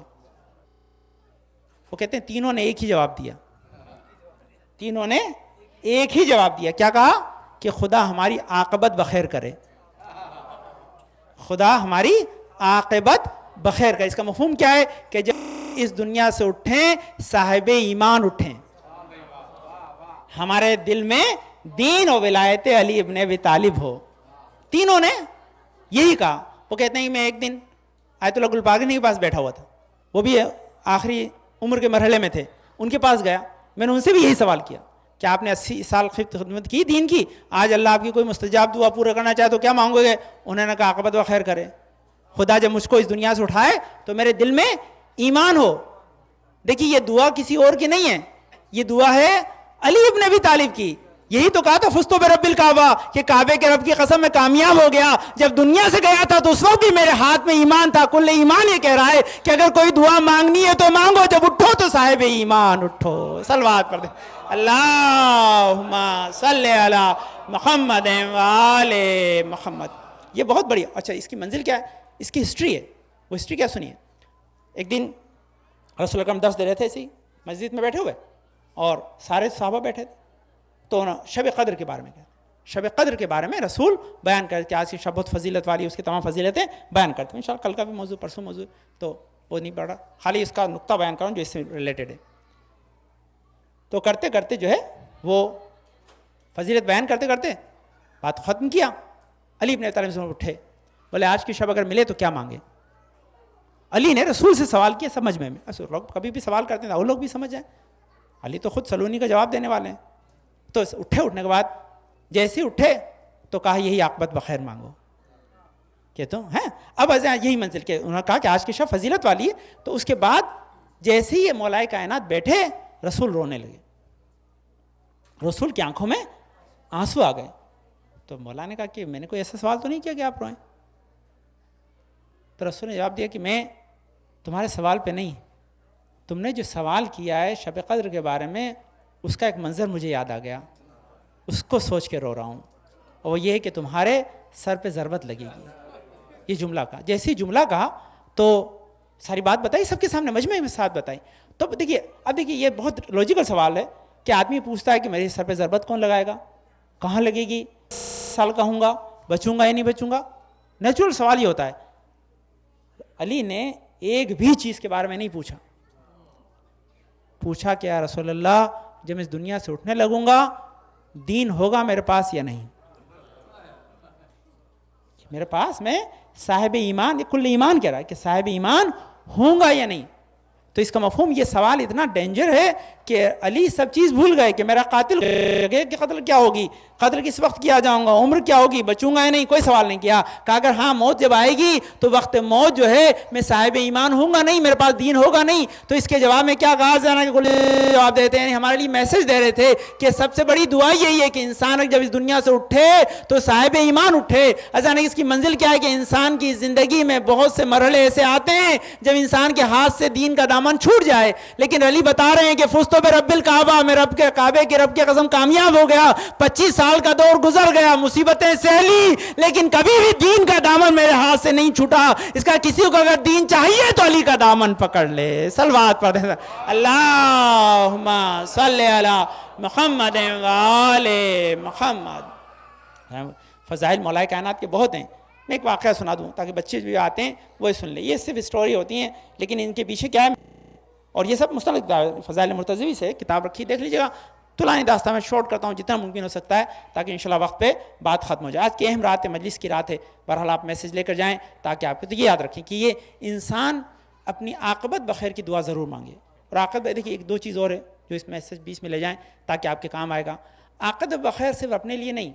وہ کہتے ہیں تینوں نے ایک ہی جواب دیا. تینوں نے ایک ہی جواب دیا. کیا کہا؟ کہ خدا ہماری عاقبت بخیر کرے. خدا ہماری عاقبت بخیر کرے. اس کا مفہوم کیا ہے؟ کہ جب اس دنیا سے اٹھیں صاحب ایمان اٹھیں، ہمارے دل میں دین و ولایت علی ابن ابی طالب ہو. تینوں نے یہی کہا. وہ کہتے ہیں کہ میں ایک دن آیت اللہ گلپاگنی کے پاس بیٹھا ہوا تھا، وہ بھی آخری عمر کے مرحلے میں تھے. ان کے پاس گیا، میں نے ان سے بھی یہی سوال کیا کہ آپ نے 80 سال خدمت کی دین کی، آج اللہ آپ کی کوئی مستجاب دعا پورا کرنا چاہے تو کیا مانگو گے؟ انہوں نے کہا عاقبت و خیر کرے. خدا جب مجھ کو اس دنیا سے اٹھائے تو میرے دل میں ایمان ہو. دیکھیے یہ دعا کسی اور کی نہیں ہے، یہ دعا ہے علی ابن ابی طالب کی. یہی تو کہا تھا فزت برب الکعبہ کہ کعبے کے رب کی قسم میں کامیاب ہو گیا. جب دنیا سے گیا تھا تو اس وقت بھی میرے ہاتھ میں ایمان تھا. کل ایمان یہ کہہ رہا ہے کہ اگر کوئی دعا مانگنی ہے تو مانگو، جب اٹھو تو صاحب ایمان اٹھو. صلوات پڑھ دیں اللہم صلی علی محمد وآل محمد. یہ بہت بڑی. اچھا اس کی منزل کیا ہے؟ اس کی ہسٹری ہے. وہ ہسٹری کیا سنیے. ایک دن رسول اکرم درس دے رہے تھے اسی مسجد میں بیٹھے ہوئے اور سارے صحابہ بیٹھے تھے. تو شب قدر کے بارے میں کہتے ہیں، شب قدر کے بارے میں رسول بیان کرتے ہیں. آج کی شب بہت فضیلت والی، اس کی تمام فضیلتیں بیان کرتے ہیں. انشاءاللہ کل کا بھی موضوع، پرسوں موضوع، تو وہ نہیں پڑھ رہا، خالی اس کا نقطہ بیان کروں جو اس سے ریلیٹڈ ہے. تو کرتے کرتے جو ہے وہ فضیلت بیان کرتے کرتے بات ختم کیا. علی ابن ابی طالب سے اٹھے، بولے آج کی شب اگر ملے تو کیا مانگے؟ علی نے رسول سے سوال کیا سمجھ میں. لوگ کبھی بھی سوال کرتے ہیں وہ لوگ بھی سمجھ جائیں. علی تو خود سلونی کا جواب دینے والے ہیں. تو اٹھنے کے بعد جیسے اٹھے تو کہا یہی عاقبت بخیر مانگو. کہ تو ہیں اب یہی منزل کے انہوں نے کہا کہ آج کی شب فضیلت والی ہے. تو اس کے بعد جیسے ہی یہ مولا کائنات بیٹھے رسول رونے لگے. رسول کی آنکھوں میں آنسو آ گئے. تو مولا نے کہا کہ میں نے کوئی ایسا سوال تو نہیں کیا کہ آپ روئیں. تو رسول نے جواب دیا کہ میں تمہارے سوال پہ نہیں، تم نے جو سوال کیا ہے شب قدر کے بارے میں، اس کا ایک منظر مجھے یاد آ گیا، اس کو سوچ کے رو رہا ہوں، اور وہ یہ ہے کہ تمہارے سر پہ ضربت لگے گی. یہ جملہ کہا. جیسے ہی جملہ کہا تو ساری بات بتائی سب کے سامنے، مجمع میں ساتھ بتائی. تو دیکھیے اب دیکھیے یہ بہت لوجیکل سوال ہے کہ آدمی پوچھتا ہے کہ میرے سر پہ ضربت کون لگائے گا، کہاں لگے گی، سال کہوں گا، بچوں گا یا نہیں بچوں گا. نیچرل سوال یہ ہوتا ہے. علی نے ایک بھی چیز کے بارے میں نہیں پوچھا کہ یا رسول اللہ جب میں اس دنیا سے اٹھنے لگوں گا دین ہوگا میرے پاس یا نہیں، میرے پاس میں صاحب ایمان، کل ایمان کہہ رہا ہے کہ صاحب ایمان ہوں گا یا نہیں. تو اس کا مفہوم یہ سوال اتنا ڈینجر ہے کہ علی سب چیز بھول گئے کہ میرا قاتل کہ قتل کیا ہوگی، قتل کس وقت کیا جاؤں گا، عمر کیا ہوگی، بچوں گا یا نہیں، کوئی سوال نہیں کیا. کہا اگر ہاں موت جب آئے گی تو وقت موت جو ہے میں صاحب ایمان ہوں گا نہیں، میرے پاس دین ہوگا نہیں. تو اس کے جواب میں کیا کہا جانا کہ جواب دیتے ہیں، ہمارے لیے میسج دے رہے تھے کہ سب سے بڑی دعا یہی ہے کہ انسان جب اس دنیا سے اٹھے تو صاحب ایمان اٹھے. اچانک اس کی منزل کیا ہے کہ انسان کی زندگی میں بہت سے مرحلے ایسے آتے ہیں جب انسان کے ہاتھ سے دین کا دامن چھوٹ جائے. لیکن علی بتا رہے ہیں کہ فزتو برب الکعبہ، میں رب کے کعبے کے رب کی قسم کامیاب ہو گیا. 25 سال کا دور گزر گیا، مصیبتیں سہ لی، لیکن کبھی بھی دین کا دامن میرے ہاتھ سے نہیں چھوٹا. اس کا کسی کو اگر دین چاہیے تو علی کا دامن پکڑ لے. صلوات پڑھ دیں اللہم صلی علی محمد وآل محمد. فضائل مولا کائنات کے بہت ہیں. میں ایک واقعہ سنا دوں تاکہ بچے جو آتے ہیں وہ سن لیں. یہ صرف اسٹوری ہوتی ہیں لیکن ان کے پیچھے کیا ہے، اور یہ سب مستند فضائل مرتضوی سے کتاب رکھی، دیکھ لیجیے گا. طولانی داستان میں شارٹ کرتا ہوں جتنا ممکن ہو سکتا ہے تاکہ انشاءاللہ وقت پہ بات ختم ہو جائے. آج کی اہم رات ہے، مجلس کی رات ہے، بہرحال آپ میسج لے کر جائیں تاکہ آپ کو تو یہ یاد رکھیں کہ یہ انسان اپنی عاقبت بخیر کی دعا ضرور مانگے. اور عاقبت دیکھیے ایک دو چیز اور ہے جو اس میسج 20 میں لے جائیں تاکہ آپ کے کام آئے گا. عاقبت بخیر صرف اپنے لیے نہیں،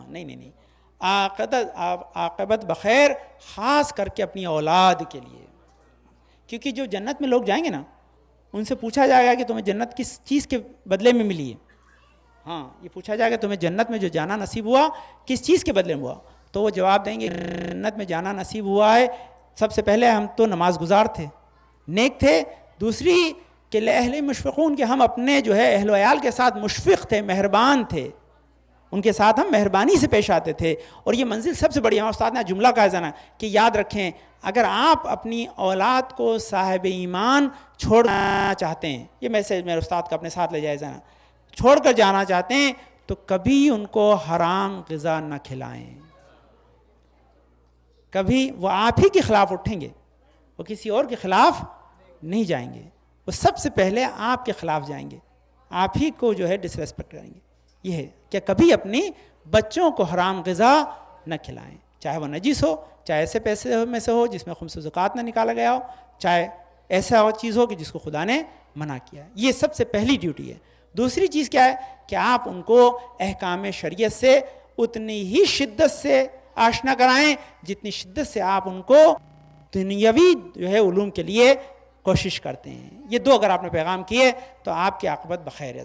نہیں، عاقبت بخیر خاص کر کے اپنی اولاد کے لیے. کیونکہ جو جنت میں لوگ جائیں گے نا ان سے پوچھا جائے گا کہ تمہیں جنت کس چیز کے بدلے میں ملی ہے. ہاں یہ پوچھا جائے گا تمہیں جنت میں جو جانا نصیب ہوا کس چیز کے بدلے میں ہوا. تو وہ جواب دیں گے جنت میں جانا نصیب ہوا ہے سب سے پہلے ہم تو نماز گزار تھے، نیک تھے. دوسری کہ اہل مشفقون کہ ہم اپنے جو ہے اہل و عیال کے ساتھ مشفق تھے، مہربان تھے، ان کے ساتھ ہم مہربانی سے پیش آتے تھے. اور یہ منزل سب سے بڑی ہے. استاد نے جملہ کہا جانا کہ یاد رکھیں اگر آپ اپنی اولاد کو صاحب ایمان چھوڑنا چاہتے ہیں، یہ میسج میرے استاد کا اپنے ساتھ لے جائے جانا، چھوڑ کر جانا چاہتے ہیں تو کبھی ان کو حرام غذا نہ کھلائیں. کبھی وہ آپ ہی کے خلاف اٹھیں گے، وہ کسی اور کے خلاف نہیں جائیں گے، وہ سب سے پہلے آپ کے خلاف جائیں گے، آپ ہی کو جو ہے ڈس ریسپیکٹ کریں گے. یہ ہے کہ کبھی اپنی بچوں کو حرام غذا نہ کھلائیں، چاہے وہ نجس ہو، چاہے ایسے پیسے میں سے ہو جس میں خمس و زکوٰۃ نہ نکالا گیا ہو، چاہے ایسا اور چیز ہو کہ جس کو خدا نے منع کیا ہے. یہ سب سے پہلی ڈیوٹی ہے. دوسری چیز کیا ہے کہ آپ ان کو احکام شریعت سے اتنی ہی شدت سے آشنا کرائیں جتنی شدت سے آپ ان کو دنیاوی جو ہے علوم کے لیے کوشش کرتے ہیں. یہ دو اگر آپ نے پیغام کیے تو آپ کی عاقبت بخیر ہے.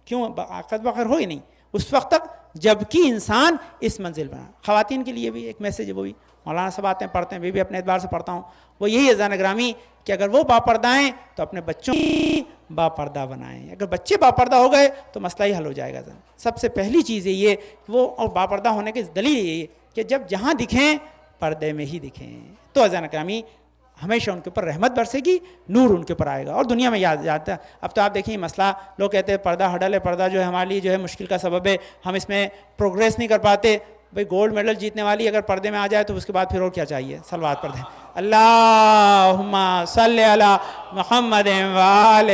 کیوں عاقبت بخیر ہوئی نہیں اس وقت تک جب کہ انسان اس منزل بنا. خواتین کے لیے بھی ایک میسیج ہے، وہ بھی مولانا صاحب آتے ہیں پڑھتے ہیں، میں بھی اپنے اعتبار سے پڑھتا ہوں. وہ یہی ہے زان گرامی کہ اگر وہ باپردہ ہیں تو اپنے بچوں کی باپردہ بنائیں. اگر بچے باپردہ ہو گئے تو مسئلہ ہی حل ہو جائے گا. سب سے پہلی چیز ہے یہ وہ، اور باپردہ ہونے کی دلیل یہ کہ جب جہاں دکھیں پردے میں ہی دکھیں. تو زان گرامی ہمیشہ ان کے اوپر رحمت برسے گی، نور ان کے اوپر آئے گا اور دنیا میں یاد جاتا ہے. اب تو آپ دیکھیں مسئلہ لوگ کہتے ہیں پردہ ہڈل ہے، پردہ جو ہے ہمارے لیے جو ہے مشکل کا سبب ہے، ہم اس میں پروگریس نہیں کر پاتے. بھئی گولڈ میڈل جیتنے والی اگر پردے میں آ جائے تو اس کے بعد پھر اور کیا چاہیے. صلوات پڑھ دیں اللہم صلی علی محمد وآل.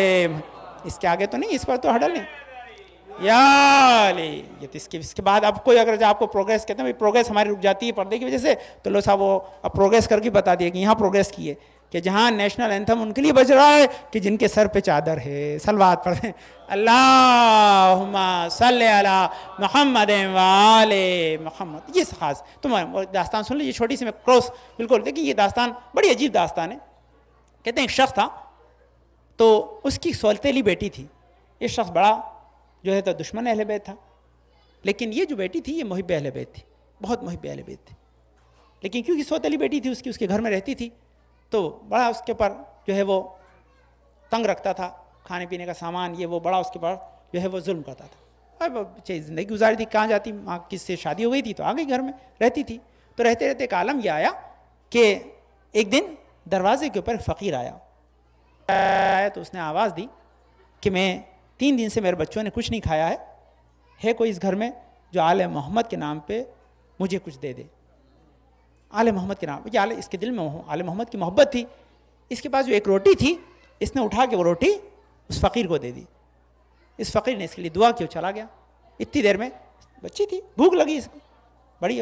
اس کے آگے تو نہیں، اس پر تو ہڈل نہیں یا علی. اس کے بعد اب کوئی اگر آپ کو پروگریس کہتے ہیں، پروگریس ہماری رک جاتی ہے پردے کی وجہ سے، تو لو صاحب وہ اب پروگریس کر کے بتا دیے کہ یہاں پروگریس کی ہے کہ جہاں نیشنل اینتھم ان کے لیے بج رہا ہے کہ جن کے سر پہ چادر ہے. صلوات پڑھیں اللہم صلی علی محمد وآل محمد. یہ خاص تم داستان سن لیجیے چھوٹی سی، میں کروس بالکل دیکھیں. یہ داستان بڑی عجیب داستان ہے. کہتے ہیں ایک شخص تھا تو اس کی سولتیلی بیٹی تھی. یہ شخص بڑا جو ہے تو دشمن اہل بیت تھا، لیکن یہ جو بیٹی تھی یہ محب اہل بیت تھی، بہت محب اہل بیت تھی، لیکن کیونکہ سوتیلی بیٹی تھی اس کے گھر میں رہتی تھی تو بڑا اس کے پر جو ہے وہ تنگ رکھتا تھا، کھانے پینے کا سامان یہ وہ بڑا اس کے پر جو ہے وہ ظلم کرتا تھا. اب زندگی گزاری تھی، کہاں جاتی، ماں کس سے شادی ہو گئی تھی تو آ گئی گھر میں رہتی تھی. تو رہتے رہتے ایک عالم یہ آیا کہ ایک دن دروازے کے اوپر فقیر آیا تو اس نے آواز دی کہ میں 3 دن سے میرے بچوں نے کچھ نہیں کھایا ہے کوئی اس گھر میں جو آل محمد کے نام پہ مجھے کچھ دے دے. آل محمد کے نام پہ اس کے دل میں آل محمد کی محبت تھی. اس کے پاس جو ایک روٹی تھی اس نے اٹھا کے وہ روٹی اس فقیر کو دے دی. اس فقیر نے اس کے لیے دعا کی اور چلا گیا. اتنی دیر میں بچی تھی، بھوک لگی اس کو بڑی.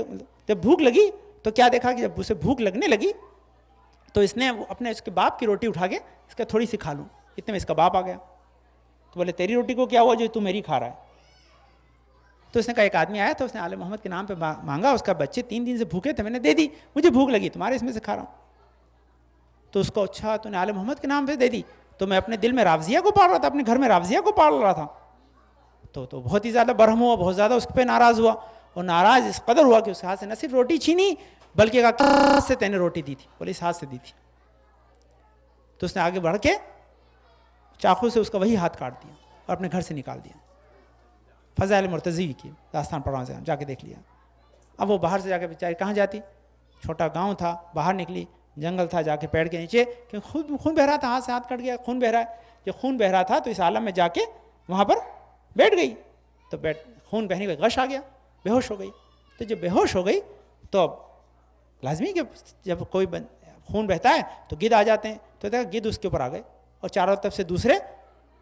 جب بھوک لگی تو کیا دیکھا کہ جب اسے بھوک لگنے لگی تو اس نے اپنے اس کے باپ کی روٹی اٹھا کے اس کا تھوڑی سی کھا لوں. اتنے میں اس کا باپ آ گیا تو بولے تیری روٹی کو کیا ہوا جو تو میری کھا رہا ہے؟ تو اس نے کہا ایک آدمی آیا تھا اس نے آل محمد کے نام پہ مانگا، اس کا بچے 3 دن سے بھوکے تھے، میں نے دے دی، مجھے بھوک لگی تمہارے اس میں سے کھا رہا ہوں. تو اس کو اچھا تو نے آل محمد کے نام پہ دے دی، تو میں اپنے دل میں رافضیہ کو پال رہا تھا، اپنے گھر میں رافضیہ کو پال رہا تھا. تو بہت ہی زیادہ برہم ہوا، بہت زیادہ اس پہ ناراض ہوا، اور ناراض اس قدر ہوا کہ اس کے ہاتھ سے نہ صرف روٹی چھینی بلکہ کہا کہاں سے تینے روٹی دی تھی؟ بولے اس ہاتھ سے دی تھی. تو اس نے آگے بڑھ کے چاقو سے اس کا وہی ہاتھ کاٹ دیا اور اپنے گھر سے نکال دیا. فضائل مرتضی کی داستان پڑھا سے جا کے دیکھ لیا. اب وہ باہر سے جا کے بیچاری کہاں جاتی، چھوٹا گاؤں تھا، باہر نکلی، جنگل تھا، جا کے پیڑ کے نیچے کیونکہ خون بہ رہا تھا، ہاتھ سے ہاتھ کٹ گیا، خون بہ رہا ہے. جب خون بہ رہا تھا تو اس عالم میں جا کے وہاں پر بیٹھ گئی. تو خون بہنے کا غش آ گیا، بے ہوش ہو گئی. تو جب بے ہوش ہو گئی تو اب لازمی کہ جب کوئی خون بہتا ہے تو گدھ آ جاتے ہیں. تو دیکھا گدھ اس کے اوپر آ گئے اور چاروں طرف سے دوسرے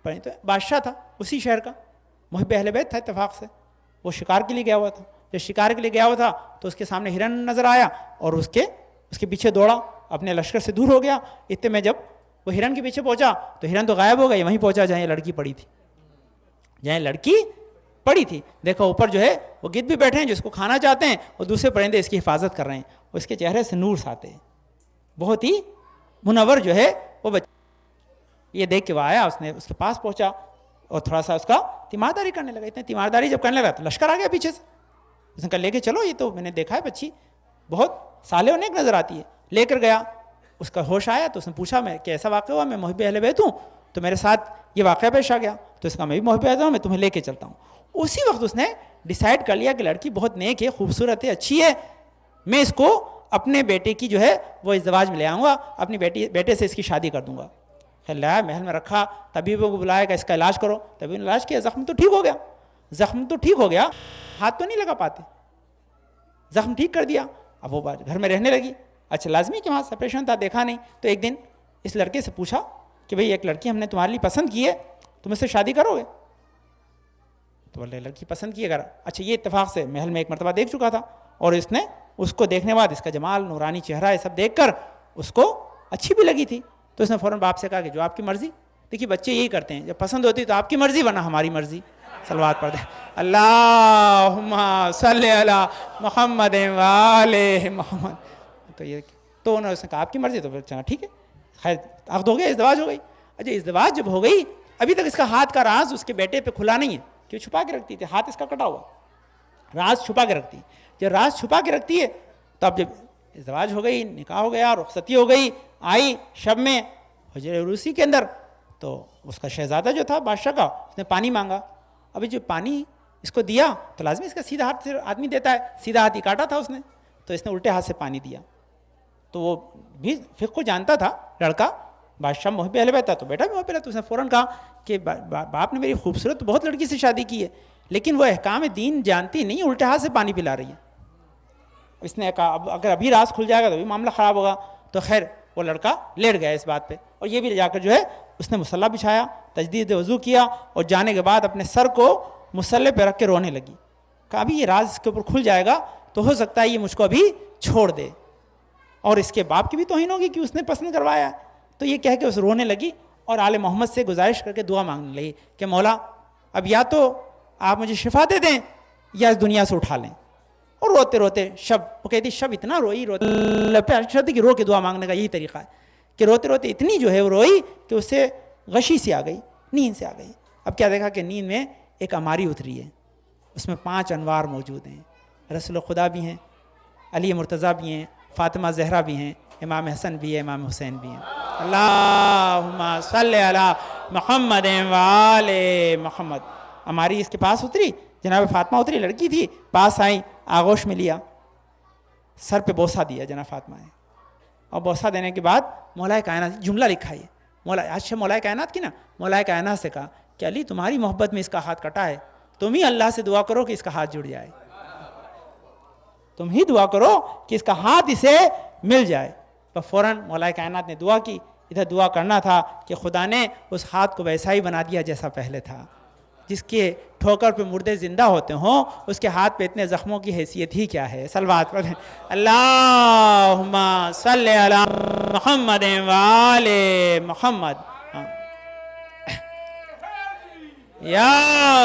پڑے. تو بادشاہ تھا اسی شہر کا، محب اہل بیت تھا اتفاق سے، وہ شکار کے لیے گیا ہوا تھا. جب شکار کے لیے گیا ہوا تھا تو اس کے سامنے ہرن نظر آیا اور اس کے پیچھے دوڑا، اپنے لشکر سے دور ہو گیا. اتنے میں جب وہ ہرن کے پیچھے پہنچا تو ہرن تو غائب ہو گئی، وہیں پہنچا جہاں یہ لڑکی پڑی تھی، جہاں لڑکی پڑی تھی. دیکھو اوپر جو ہے وہ گدھ بھی بیٹھے ہیں جو اس کو کھانا چاہتے ہیں، اور دوسرے پرندے اس کی حفاظت کر رہے ہیں، اور اس کے چہرے سے نور آتے ہیں، بہت ہی منور جو ہے وہ بچہ. یہ دیکھ کے وہ آیا، اس نے اس کے پاس پہنچا اور تھوڑا سا اس کا تیمارداری کرنے لگا. اتنے تیمارداری جب کرنے لگا تو لشکر آ گیا پیچھے سے. اس نے کہا لے کے چلو، یہ تو میں نے دیکھا ہے بچی بہت صالح و نیک نظر آتی ہے. لے کر گیا. اس کا ہوش آیا تو اس نے پوچھا میں کہ ایسا واقعہ ہوا، میں محب اہل بیت ہوں تو میرے ساتھ یہ واقعہ پیش آ گیا. تو اس کا میں بھی محب اہل ہوں، میں تمہیں لے کے چلتا ہوں. اسی وقت اس نے ڈیسائیڈ کر لیا کہ لڑکی بہت نیک ہے، خوبصورت ہے، اچھی ہے، میں اس کو اپنے بیٹے کی جو ہے وہ ازدواج میں لے آؤں گا، اپنی بیٹے سے اس کی شادی کر دوں گا. خیر لایا، محل میں رکھا، طبیبوں کو بلایا کہ اس کا علاج کرو. طبیب نے علاج کیا، زخم تو ٹھیک ہو گیا، زخم تو ٹھیک ہو گیا، ہاتھ تو نہیں لگا پاتے، زخم ٹھیک کر دیا. اب وہ گھر میں رہنے لگی. اچھا لازمی کہ وہاں سپریشن تھا، دیکھا نہیں. تو ایک دن اس لڑکے سے پوچھا کہ بھئی ایک لڑکی ہم نے تمہارے لیے پسند کی ہے، تم اس سے شادی کرو گے؟ تو بولے لڑکی پسند کی ہے. اچھا یہ اتفاق سے محل میں ایک مرتبہ دیکھ چکا تھا، اور اس نے اس کو دیکھنے بعد اس کا جمال، نورانی چہرہ، یہ سب دیکھ کر اس کو اچھی بھی لگی تھی. تو اس نے فوراً باپ سے کہا کہ جو آپ کی مرضی. دیکھیے بچے یہی کرتے ہیں، جب پسند ہوتی تو آپ کی مرضی ورنہ ہماری مرضی. صلوات پڑھ دیں، اللہم صلی علی محمد و آلہ محمد. تو انہوں نے کہا آپ کی مرضی. تو چلا ٹھیک ہے، خیر عقد ہو گیا، ازدواج ہو گئی. اچھا ازدواج جب ہو گئی، ابھی تک اس کا ہاتھ کا راز اس کے بیٹے پہ کھلا نہیں ہے، کیوں چھپا کے رکھتی تھی، ہاتھ اس کا کٹا ہوا، راز چھپا کے رکھتی. جب راز چھپا کے رکھتی ہے تو اب جب ازدواج ہو گئی، نکاح ہو گیا، رخصتی ہو گئی، آئی شب میں حجر عروسی کے اندر، تو اس کا شہزادہ جو تھا بادشاہ کا، اس نے پانی مانگا. ابھی جو پانی اس کو دیا تو لازمی اس کا سیدھا ہاتھ سے آدمی دیتا ہے، سیدھا ہاتھ ہی کاٹا تھا اس نے، تو اس نے الٹے ہاتھ سے پانی دیا. تو وہ بھی فقہ کو جانتا تھا لڑکا، بادشاہ محب اہل بیت تھا تو بیٹا بھی محب اہل بیت. اس نے فوراً کہا کہ باپ نے میری خوبصورت بہت لڑکی سے شادی کی ہے، لیکن وہ احکام دین جانتی نہیں، الٹے ہاتھ سے پانی پلا رہی ہے. اس نے کہا اب اگر ابھی راز کھل جائے گا تو بھی معاملہ خراب ہوگا. تو خیر وہ لڑکا لیٹ گیا اس بات پہ، اور یہ بھی جا کر جو ہے اس نے مصلی بچھایا، تجدید وضو کیا، اور جانے کے بعد اپنے سر کو مصلی پہ رکھ کے رونے لگی. کہا ابھی یہ راز اس کے اوپر کھل جائے گا تو ہو سکتا ہے یہ مجھ کو ابھی چھوڑ دے، اور اس کے باپ کی بھی توہین ہوگی کہ اس نے پسند کروایا. تو یہ کہہ کے اس رونے لگی اور آل محمد سے گزارش کر کے دعا مانگنے لگی کہ مولا اب یا تو آپ مجھے شفا دے دیں یا اس دنیا سے اٹھا لیں. اور روتے روتے شب، وہ کہتی شب اتنا روئی، روتے کہ رو کے دعا مانگنے کا یہی طریقہ ہے کہ روتے روتے اتنی جو ہے وہ روئی کہ اس سے غشی سی آ گئی، نیند سے آ گئی. اب کیا دیکھا کہ نیند میں ایک اماری اتری ہے، اس میں 5 انوار موجود ہیں، رسول خدا بھی ہیں، علی مرتضیٰ بھی ہیں، فاطمہ زہرا بھی ہیں، امام حسن بھی ہے، امام حسین بھی ہیں. اللہم صلی علی محمد و آل محمد. ہماری اس کے پاس اتری، جناب فاطمہ اتری، لڑکی تھی، پاس آئیں، آغوش میں لیا، سر پہ بوسہ دیا جناب فاطمہ نے، اور بوسہ دینے کے بعد مولا کائنات جملہ لکھا ہے، مولا کائنات کی نا، مولا کائنات سے کہا کہ علی تمہاری محبت میں اس کا ہاتھ کٹا ہے، تم ہی اللہ سے دعا کرو کہ اس کا ہاتھ جڑ جائے، تم ہی دعا کرو کہ اس کا ہاتھ اسے مل جائے. تو فوراً مولا کائنات نے دعا کی. ادھر دعا کرنا تھا کہ خدا نے اس ہاتھ کو ویسا ہی بنا دیا جیسا پہلے تھا، جس کے ٹھوکر پہ مردے زندہ ہوتے ہوں، اس کے ہاتھ پہ اتنے زخموں کی حیثیت ہی کیا ہے. صلوات پڑھیں. اللہم صلی علی محمد و آل محمد. یا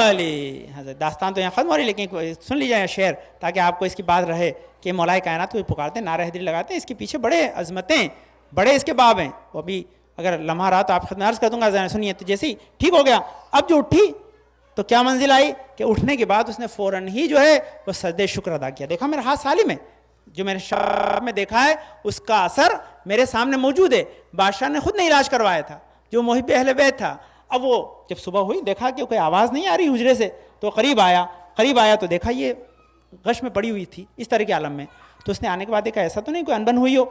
علی. حضرت داستان تو یہاں ختم ہو رہی، لیکن سن لیجیے شعر تاکہ آپ کو اس کی بات رہے کہ مولا کائنات کو پکارتے ہیں، نعرہ حیدری لگاتے ہیں. اس کے پیچھے بڑے عظمتیں، بڑے اس کے باب ہیں. وہ بھی اگر لمحہ رہا تو آپ خدمت عرض کر دوں گا. سنیے. تو جیسے ہی ٹھیک ہو گیا، اب جو اٹھی تو کیا منزل آئی کہ اٹھنے کے بعد اس نے فوراً ہی جو ہے وہ سجدہ شکر ادا کیا. دیکھا میرا ہاتھ سالم ہے، جو میں نے شام میں دیکھا ہے اس کا اثر میرے سامنے موجود ہے. بادشاہ نے خود نے علاج کروایا تھا، جو محب اہل بیت تھا. اب وہ جب صبح ہوئی دیکھا کہ کوئی آواز نہیں آ رہی حجرے سے، تو قریب آیا تو دیکھا یہ غش میں پڑی ہوئی تھی اس طرح کے عالم میں. تو اس نے آنے کے بعد دیکھا ایسا تو نہیں کوئی انبن ہوئی ہو.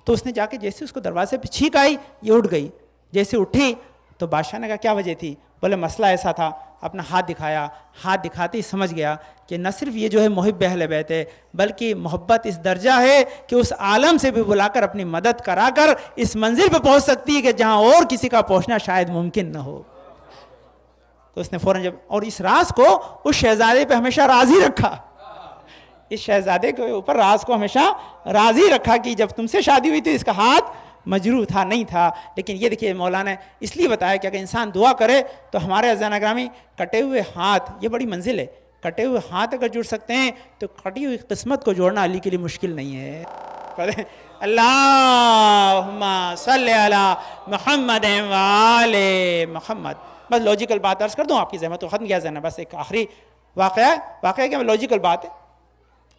تو اس نے جا کے جیسے اس کو دروازے پہ چھینک آئی، یہ اٹھ گئی. جیسے اٹھی تو بادشاہ نے کہا کیا وجہ تھی؟ بولے مسئلہ ایسا تھا. اپنا ہاتھ دکھایا، ہاتھ دکھاتے ہی سمجھ گیا کہ نہ صرف یہ جو ہے محب اہل بیت ہے، بلکہ محبت اس درجہ ہے کہ اس عالم سے بھی بلا کر اپنی مدد کرا کر اس منزل پہ پہنچ سکتی ہے کہ جہاں اور کسی کا پہنچنا شاید ممکن نہ ہو. تو اس نے فوراً اور اس راز کو اس شہزادے پہ ہمیشہ راضی رکھا، اس شہزادے کے اوپر راز کو ہمیشہ راضی رکھا کہ جب تم سے شادی ہوئی تھی اس کا ہاتھ مجروح تھا، نہیں تھا. لیکن یہ دیکھیے مولانا نے اس لیے بتایا کہ اگر انسان دعا کرے تو ہمارے عزیزان اکرامی کٹے ہوئے ہاتھ، یہ بڑی منزل ہے. کٹے ہوئے ہاتھ اگر جڑ سکتے ہیں تو کٹی ہوئی قسمت کو جوڑنا علی کے لیے مشکل نہیں ہے. اللہم صلی علی محمد و آل محمد. بس لاجیکل بات عرض کر دوں، آپ کی زحمت کو ختم کیا جانا. بس ایک آخری واقعہ کیا لاجیکل بات ہے.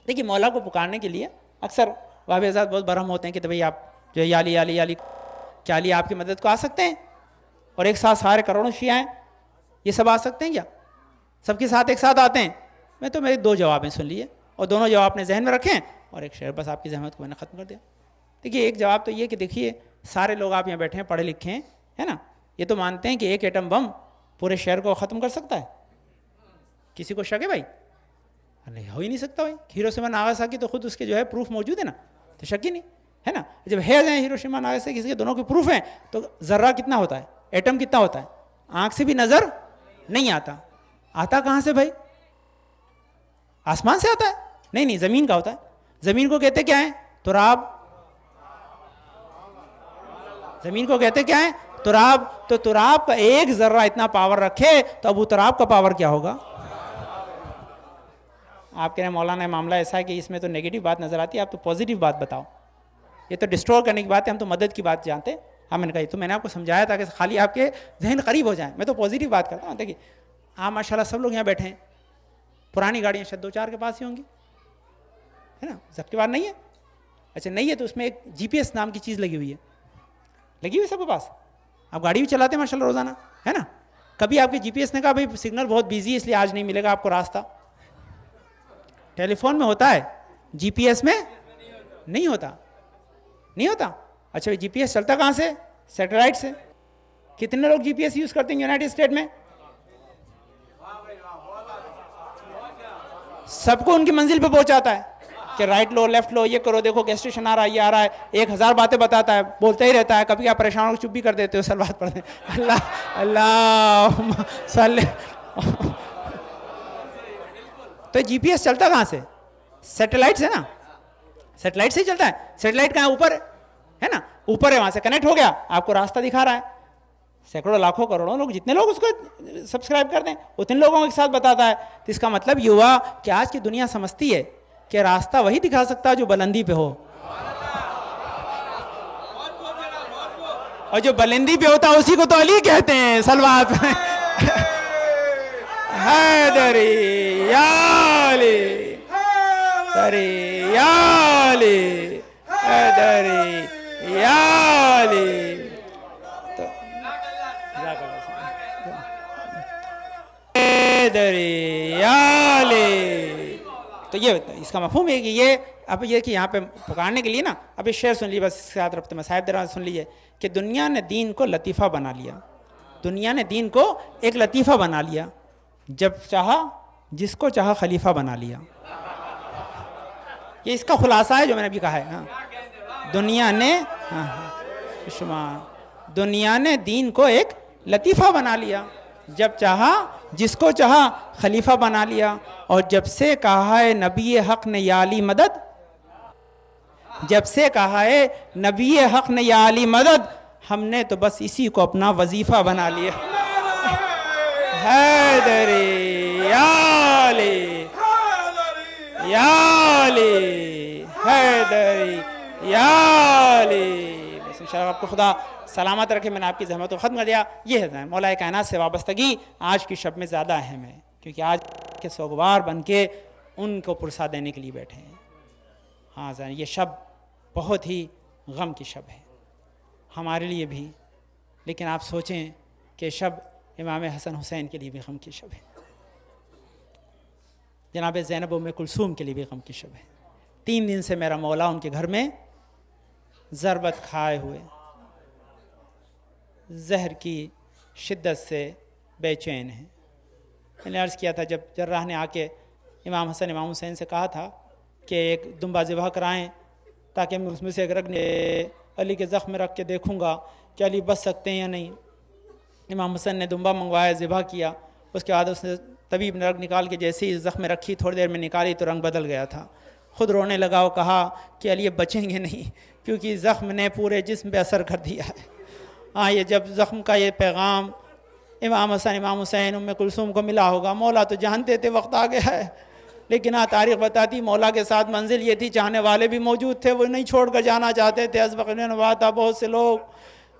دیکھیے مولا کو پکارنے کے لیے اکثر وہابی حضرات بہت برہم ہوتے ہیں کہ بھئی آپ جو یا علی یا علی یا علی، کیا علی آپ کی مدد کو آ سکتے ہیں؟ اور ایک ساتھ سارے کروڑوں شیعہ ہیں، یہ سب آ سکتے ہیں کیا؟ سب کے ساتھ ایک ساتھ آتے ہیں؟ میں تو میرے 2 جواب ہیں، سن لیے، اور دونوں جواب اپنے ذہن میں رکھیں. اور ایک شعر بس آپ کی زحمت کو میں نے ختم کر دیا. دیکھیے ایک جواب تو یہ کہ دیکھیے سارے لوگ آپ یہاں بیٹھے ہیں پڑھے لکھے ہیں، ہے نا، یہ تو مانتے ہیں کہ ایک ایٹم بم پورے شہر کو ختم کر سکتا ہے. کسی کو شک ہے بھائی؟ نہیں، ہو ہی نہیں سکتا بھائی. ہیروشیما ناگاساکی تو خود اس کے جو ہے پروف موجود ہے نا، تو شک ہی نہیں ہے نا. جب ہے ہیروشیما ناگاساکی کسی کے دونوں کے پروف ہیں تو ذرہ کتنا ہوتا ہے، ایٹم کتنا ہوتا ہے، آنکھ سے بھی نظر نہیں آتا. آتا کہاں سے بھائی؟ آسمان سے آتا ہے؟ نہیں، زمین کا ہوتا ہے. زمین کو کہتے کیا ہیں؟ تراب. زمین کو کہتے کیا ہیں؟ تراب. تو تراب کا ایک ذرہ اتنا پاور رکھے تو ابو تراب کا پاور کیا ہوگا؟ آپ کہہ رہے ہیں مولانا معاملہ ایسا ہے کہ اس میں تو نیگیٹو بات نظر آتی ہے، آپ تو پازیٹیو بات بتاؤ. یہ تو ڈسٹرو کرنے کی بات ہے، ہم تو مدد کی بات جانتے ہیں. ہم نے کہا تو میں نے آپ کو سمجھایا تھا کہ خالی آپ کے ذہن قریب ہو جائیں. میں تو پازیٹیو بات کرتا ہوں. دیکھیے آپ ماشاء اللہ سب لوگ یہاں بیٹھے ہیں، پرانی گاڑیاں شاید 2-4 کے پاس ہی ہوں گی، ہے نا؟ سب کے پاس نہیں ہے؟ اچھا نہیں ہے تو اس میں ایک GPS نام کی چیز لگی ہوئی ہے سب کے پاس. آپ گاڑی بھی چلاتے ہیں ماشاء اللہ روزانہ، ہے نا؟ کبھی آپ کے GPS نے کہا بھائی سگنل بہت بیزی ہے اس لیے آج نہیں ملے گا آپ کو راستہ؟ ٹیلی فون میں ہوتا ہے، GPS میں نہیں ہوتا. اچھا GPS چلتا کہاں سے؟ سیٹلائٹ سے. کتنے لوگ GPS یوز کرتے ہیں یونائٹڈ اسٹیٹ میں؟ سب کو ان کی منزل پہ پہنچاتا ہے کہ رائٹ لو، لیفٹ لو، یہ کرو، دیکھو گیس اسٹیشن آ رہا ہے، یہ آ رہا ہے. 1000 باتیں بتاتا ہے، بولتا ہی رہتا ہے. کبھی آپ پریشان ہو چپ بھی کر دیتے ہو. صلوات پڑھتے ہیں. اللہم صلی. تو GPS چلتا کہاں سے؟ سیٹلائٹ سے نا، سیٹلائٹ سے ہی چلتا ہے. سیٹلائٹ کہاں؟ اوپر ہے نا، اوپر ہے، وہاں سے کنیکٹ ہو گیا، آپ کو راستہ دکھا رہا ہے. سینکڑوں لاکھوں کروڑوں لوگ، جتنے لوگ اس کو سبسکرائب کرتے ہیں اتنے لوگوں کے ساتھ بتاتا ہے. تو اس کا مطلب یہ ہوا کہ آج کی دنیا سمجھتی ہے کہ راستہ وہی دکھا سکتا ہے جو بلندی پہ ہو، اور جو بلندی پہ ہوتا ہے اسی کو تو علی کہتے ہیں. صلوات. حیدری یا علی حیدری یا علی حیدری یا علی. حیدری یا علی. تو یہ اس کا مفہوم ہے کہ یہ اب یہ کہ یہاں پہ پکارنے کے لیے نا اب یہ شعر سن لیے، بس اس کے ساتھ ربط مصاحب درآمد سن لیجیے کہ دنیا نے دین کو لطیفہ بنا لیا. دنیا نے دین کو ایک لطیفہ بنا لیا، جب چاہا جس کو چاہا خلیفہ بنا لیا. یہ اس کا خلاصہ ہے جو میں نے ابھی کہا ہے. ہاں دنیا نے دین کو ایک لطیفہ بنا لیا، جب چاہا جس کو چاہا خلیفہ بنا لیا. اور جب سے کہا ہے نبی حق نے یا علی مدد، جب سے کہا ہے نبی حق نے یا علی مدد، ہم نے تو بس اسی کو اپنا وظیفہ بنا لیا. حیدری یا علی یا علی حیدری یا علی. بس انشاءاللہ آپ کو خدا سلامت رکھے. میں نے آپ کی زحمت کو ختم کر دیا. یہ ہے مولا کائنات سے وابستگی آج کی شب میں زیادہ اہم ہے، کیونکہ آج کے سوگوار بن کے ان کو پرسا دینے کے لیے بیٹھے ہیں. ہاں یہ شب بہت ہی غم کی شب ہے ہمارے لیے بھی، لیکن آپ سوچیں کہ شب امام حسن حسین کے لیے بھی غم کی شب ہے، جناب زینب ام کلثوم کے لیے بھی غم کی شب ہے. 3 دن سے میرا مولا ان کے گھر میں ضربت کھائے ہوئے زہر کی شدت سے بے چین ہیں. میں نے عرض کیا تھا جب جراح نے آ کے امام حسن امام حسین سے کہا تھا کہ ایک دمبا ذبح کرائیں تاکہ میں اس میں سے ایک رگ علی کے زخم میں رکھ کے دیکھوں گا کہ علی بچ سکتے ہیں یا نہیں. امام حسن نے دمبا منگوایا، ذبح کیا. اس کے بعد اس نے طبیب نے رگ نکال کے جیسے ہی زخم میں رکھی، تھوڑی دیر میں نکالی تو رنگ بدل گیا تھا. خود رونے لگا اور کہا کہ علی بچیں گے نہیں، کیونکہ زخم نے پورے جسم پہ اثر کر دیا ہے. ہاں یہ جب زخم کا یہ پیغام امام حسن امام حسین ام کلثوم کو ملا ہوگا، مولا تو جانتے تھے وقت آ گیا ہے، لیکن ہاں تاریخ بتاتی مولا کے ساتھ منزل یہ تھی، چاہنے والے بھی موجود تھے، وہ نہیں چھوڑ کر جانا چاہتے تھے. ازبق نے نواتا بہت سے لوگ،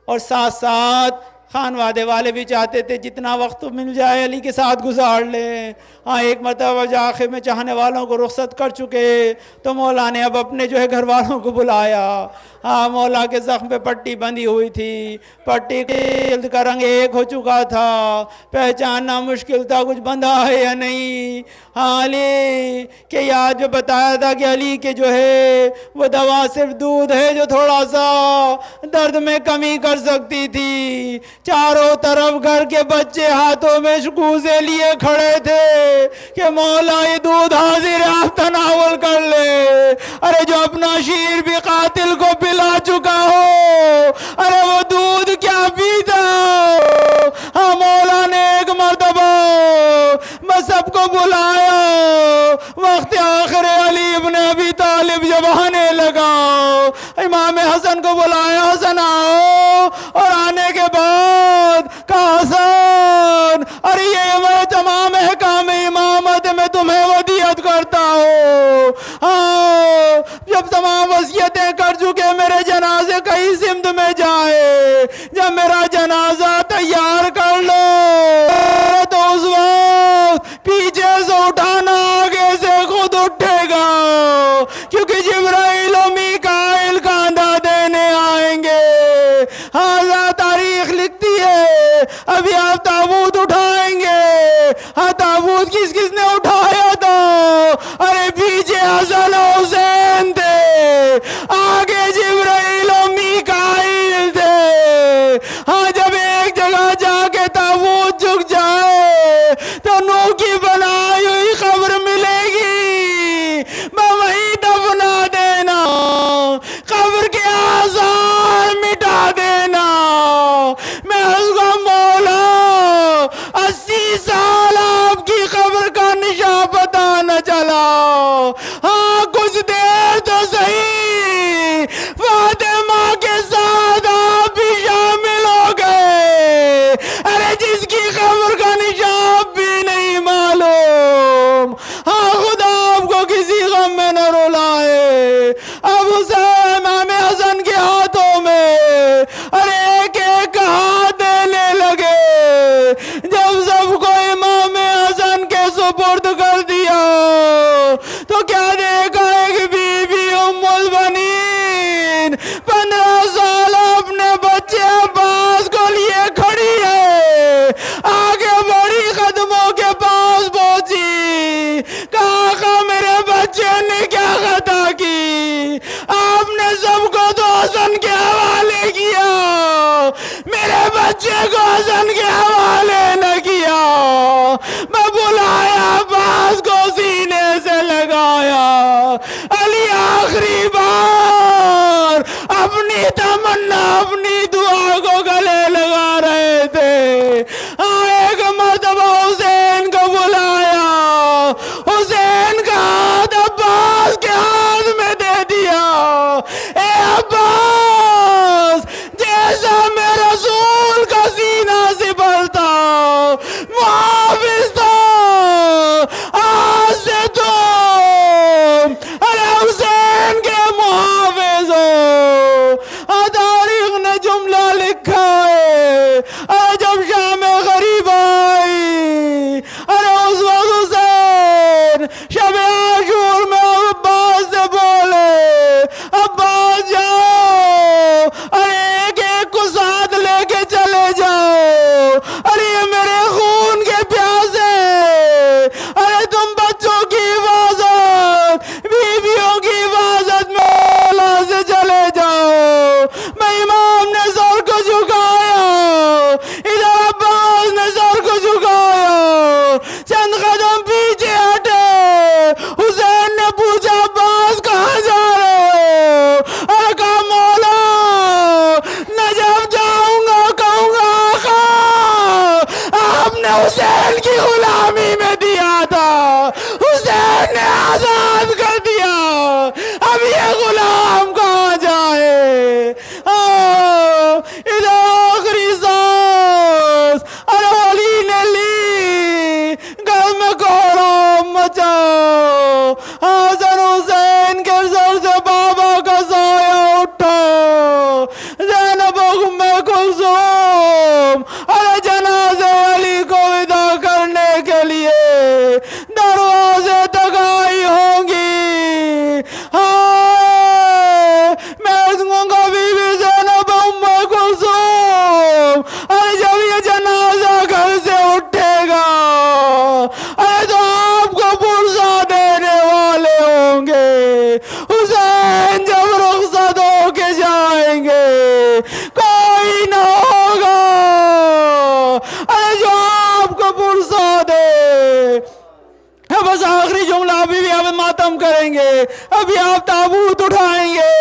اور ساتھ ساتھ خانوادے والے بھی چاہتے تھے جتنا وقت مل جائے علی کے ساتھ گزار لیں. ہاں ایک مرتبہ جو آخر میں چاہنے والوں کو رخصت کر چکے تو مولا نے اب اپنے جو ہے گھر والوں کو بلایا. ہاں مولا کے زخم پہ پٹی بندھی ہوئی تھی، پٹی کی جلد کا رنگ ایک ہو چکا تھا، پہچاننا مشکل تھا کچھ بندھا ہے یا نہیں. ہاں علی کہ یاد جو بتایا تھا کہ علی کے جو ہے وہ دوا صرف دودھ ہے جو تھوڑا سا درد میں کمی کر سکتی تھی. چاروں طرف گھر کے بچے ہاتھوں میں شکوزے لیے کھڑے تھے کہ مولا یہ دودھ حاضر ہے، آپ تناول کر لے. ارے جو اپنا شیر بھی قاتل کو پلا چکا ہو، ارے وہ دودھ کیا پیتا. ہاں مولا نے ایک مرتبہ بس سب کو بلایا. وقت آخر علی ابن ابی طالب جب آنے لگا، امام حسن کو بلایا، حسن آؤ. اور آنے کے بعد کہا حسن ارے یہ میں تمام احکام امامت میں تمہیں ودیعت کرتا ہوں. ہاں جب تمام وصیتیں کر چکے میرے جنازے کئی سمت میں جائے، جب میرا جنازہ تیار کر لو تو اس وقت پیچھے سے اٹھانا آگے سے خود اٹھے گا، کیونکہ جبرائیل و میکائیل کاندھا دینے آئیں گے. ہاں تاریخ لکھتی ہے ابھی آپ تابوت اٹھائیں گے. ہاں تابوت کس کس نے اٹھایا تھا؟ ارے پیچھے حسن حسین تھے، آگے جبرائیل و میکائیل تھے. ہاں جب ایک جگہ جا کے تابوت جھک جائے تو نو کی بنائی ہوئی قبر ملے گی، میں وہیں دفنا دینا، قبر کے آثار مٹا دینا. میں اس کو مولا 80 سال آپ کی قبر کا نشان پتہ نہ چلا. ہاں کچھ دیر تو صحیح فاطمہ کے ساتھ آپ بھی شامل ہو گئے. ارے جس کی قبر کا نشان بھی نہیں معلوم، ہاں خدا آپ کو کسی غم میں نہ رلائے. اب حسین امام حسن کے ہاتھوں میں ارے ایک ایک ہاتھ دینے لگے. جب سب کو امام عطا کی، آپ نے سب کو تو حسن کے حوالے کیا، میرے بچے کو حسن کے حوالے نہ کیا۔ میں بلایا عباس کو سینے سے لگایا، علی آخری بار اپنی تمنا اپنی دعا کو گلے لگا رہے تھے۔ ایک مرتبہ حسین کو بلایا، حسین کا ہاتھ عباس کے ہاتھ میں دے دیا، اے عباس جیسا میں رسول کا سینہ سپرتا، محافظ تو آج سے تم ارے حسین کے محافظ ہو۔ تاریخ نے جملہ لکھا ہے، جب شام غریب آئی، ارے اس وقت حسین شب عاشور میں عباس سے بولے، عباس جاؤ، ارے ایک ایک کو ساتھ لے کے چلے جاؤ، ارے یہ میرے خون کے پیاسے، ارے تم بچوں کی حفاظت، بیویوں کی حفاظت میں اولا سے چلے جاؤ۔ میں امام نے سر کو جھکایا، ادھر عباس نے سر کو جھکایا، چند قدم پیچھے ہٹے، حسین نے پوچھا عباس کہاں جا رہے ہو؟ ارے کہا مولا نجف جاؤں گا، کہوں گا آقا آپ نے حسین کی غلامی میں دیا تھا، حسین نے آزاد کر دیا، اب یہ غلام کہاں جائے؟ ادھر آخری سانس ارے علی نے لی، گھر میں کوہرام مچا، حسن حسین کے سر سے بابا کا سایہ اٹھا، زینب ام کلثوم ارے جنازے علی کو ودا کرنے کے لیے دروازے تک آئی ہوں گی۔ میں کہوں گا بی بی زینب ام کلثوم ارے جب یہ جنازہ گھر سے اٹھے گا ارے تو آپ کو پرسا دینے والے ہوں گے، حسین جب رخصت ہو کے جائیں گے کوئی نہ ہوگا ارے جو آپ کو پرسا دے۔ بس آخری جملہ، ابھی بھی آپ ماتم کریں گے، ابھی آپ تابوت اٹھائیں گے۔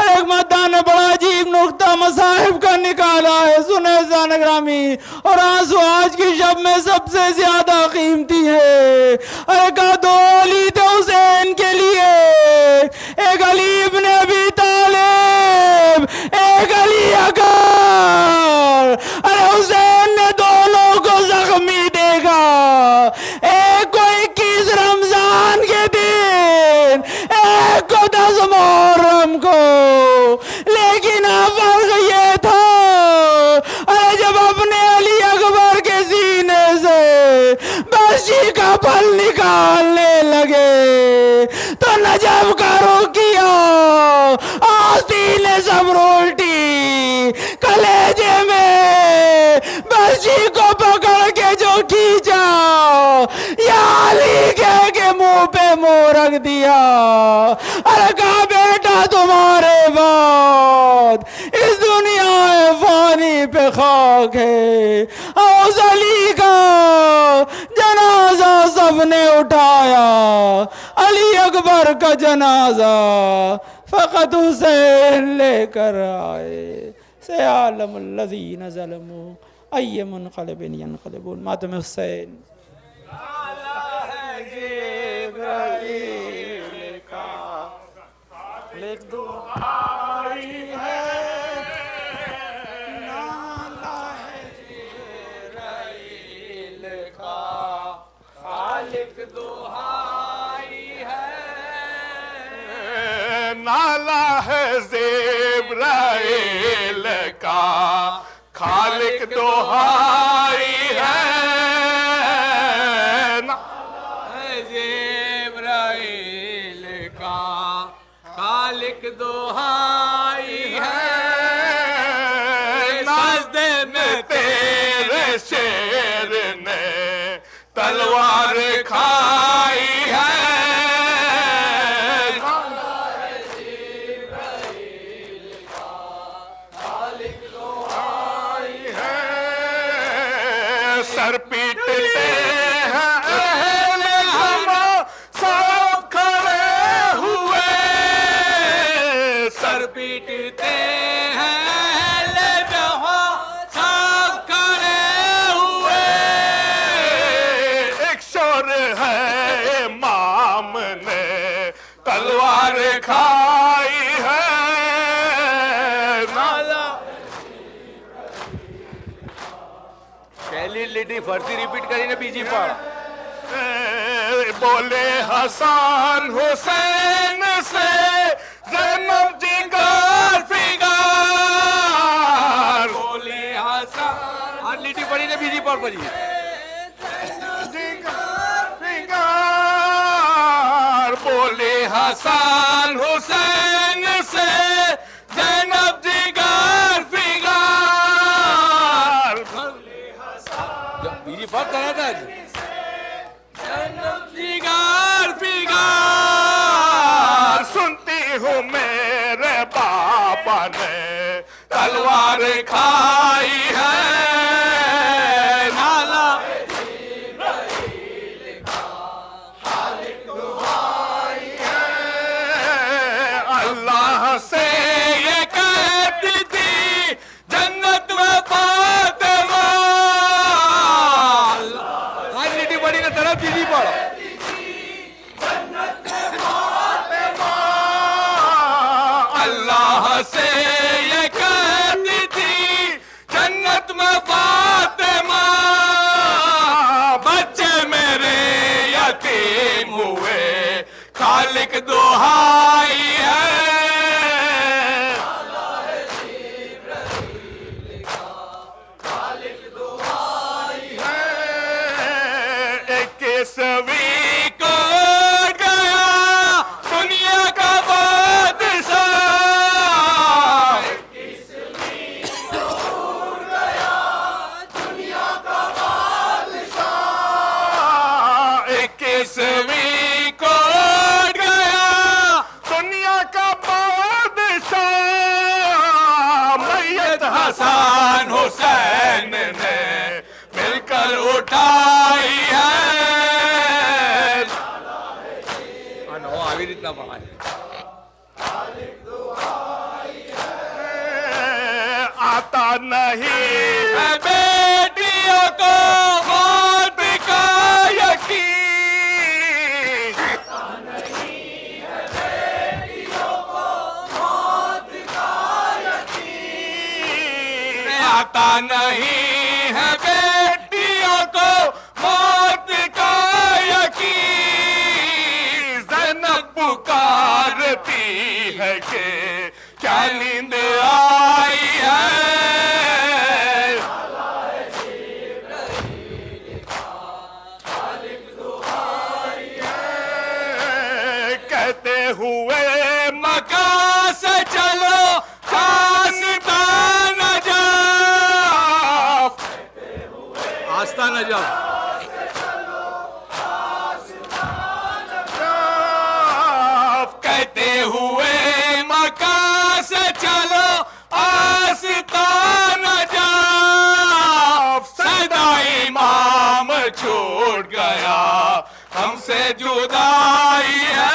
ایک مداح نے بڑا عجیب نقطہ مصاحب کا نکالا ہے، سنیں زان گرامی، اور آنسو آج کی شب میں سب سے زیادہ قیمتی ہے۔ ایک دو علی تھے حسین کے لیے، ایک علی ابن ابی طالب، ایک علی اکبر۔ ارے حسین نے دونوں کو زخمی دیکھا، ایک کو 21 رمضان کے دن، ایک کو 10 محرم کو، لیکن فرق یہ تھا ارے جب اپنے علی اکبر کے سینے سے برچی کا پھل نکالنے لگے تو نجف کا رخ کیا، آستین صبر الٹی، کلیجے میں برچی کو پکڑ کے جو کھینچا، یا علی کہہ کے منہ پہ منہ رکھ دیا، ارے کہا بیٹا تمہارے بعد اس دنیا فانی پہ خاک ہے۔ اس علی کا جنازہ سب نے اٹھایا، علی اکبر کا جنازہ فقط حسین لے کر آئے۔ سیعلم الذین ظلموا ای منقلب ینقلبون۔ ماتم حسین۔ جبرائیل کا لکھ دعائی ہے، نالہ ہے جبرائیل کا خالق دعائی ہے، نالہ ہے جبرائیل کا خالق دعائی ہے، خالق دعائی ہے، سجدے میں تیرے شیر نے تلوار کھائی ہے، دور ہے امام نے تلوار کھائی ہے نالا پہلی لیڈی فرضی ریپیٹ کری نے بیجی پڑھ بولے حسن حسین سے زینب جگر فگار بولے حسن ہر لیڈی پڑھی نے بیجی پڑھ پڑھی بولے حسن حسین سے زینب جگر فگار بیجی پڑھ کرا تھا جی فگار فگار سنتی ہوں میرے بابا نے تلوار کھائی ہے نالا اللہ سے یہ کہتی تھی جنت میں فاطمہ ہر لیڈی پڑھی نے طرف بیجی پڑھ اللہ سے یہ کہتی تھی جنت میں فاطمہ بچے میرے یتیم ہوئے خالق دہائی ہے اکیسویں کو گیا دنیا کا بادشاہ اکیسویں کو گیا دنیا کا بادشاہ میت حسن حسین نے مل کر اٹھائی ہے آویر اتنا پڑھا ہے آتا نہیں ہے بیٹیوں کو موت کا یقین آتا نہیں ہے بیٹیوں کو موت کا یقین زینب پکارتی ہے کہ کیا نیند آئی ہے کہتے ہوئے مکہ سے چلو آستان نجاف آستان نجف کہتے ہوئے مکہ سے چلو آستان نجاف سیدہ امام چھوٹ گیا ہم سے جدائی ہے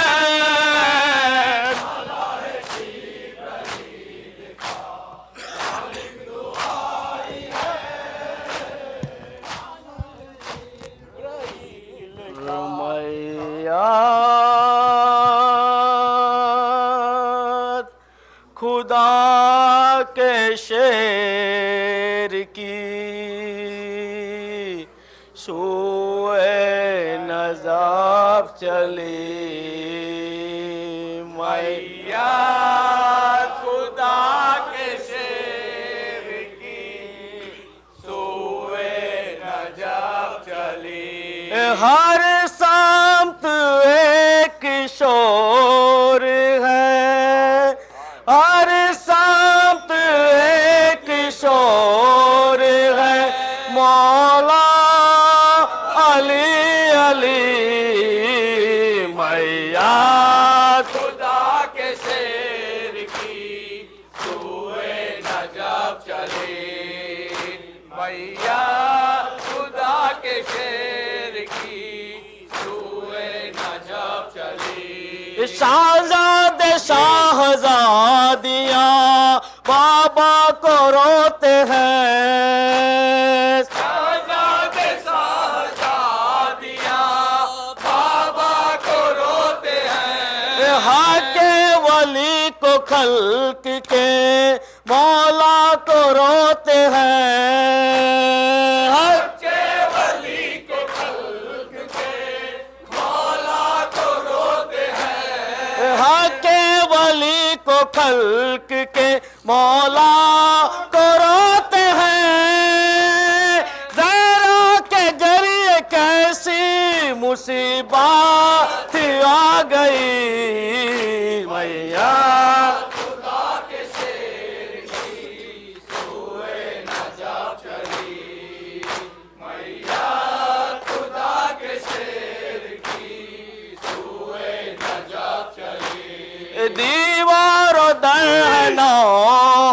خدا کے شیر کی سوئے نجف چلی میاں خدا کے شیر کی سوئے نجف چلی ہر سمت ایک شور ہے ہر سمت ایک شور ہے مولا علی علی میاں خدا کے شیر کی سوئے نجف چلی میاں خدا کے شیر کی سوئے نجف چلی شہزاد شہزادیاں بابا کو روتے ہیں شہزاد شہزادیاں حق ولی کو خلق کے مولا کو روتے ہیں، حق ولی کو خلق کے مولا کو روتے ہیں، حق ولی کو خلق کے مولا کو روتے ہیں، ذرا کے ذریعے کیسی مصیبت آ گئی میاں، خدا کے شیر کی سوئے نجات چلی، میاں خدا کے شیر کی سوئے نجات چلی، دیوار در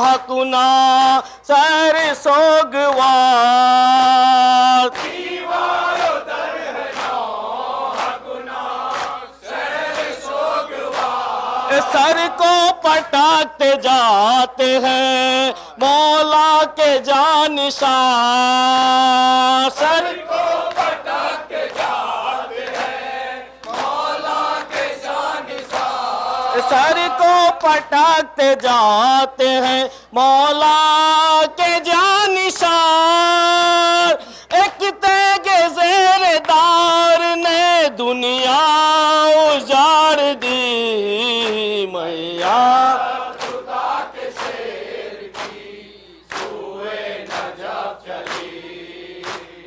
حق نا سر سوگوار، دیوار در ہے نو حقنا شہر سوگوار، سر کو پٹکتے جاتے ہیں مولا کے جانشاں، سر کو پٹک کے جاتے ہیں مولا کے جانشاں، سر کو پٹکتے جاتے ہیں مولا کے جانشاں، ایک تیغ زیر دار نے دنیا اجاڑ دی میاں، خدا کے شیر کی سوئے نجات چلی،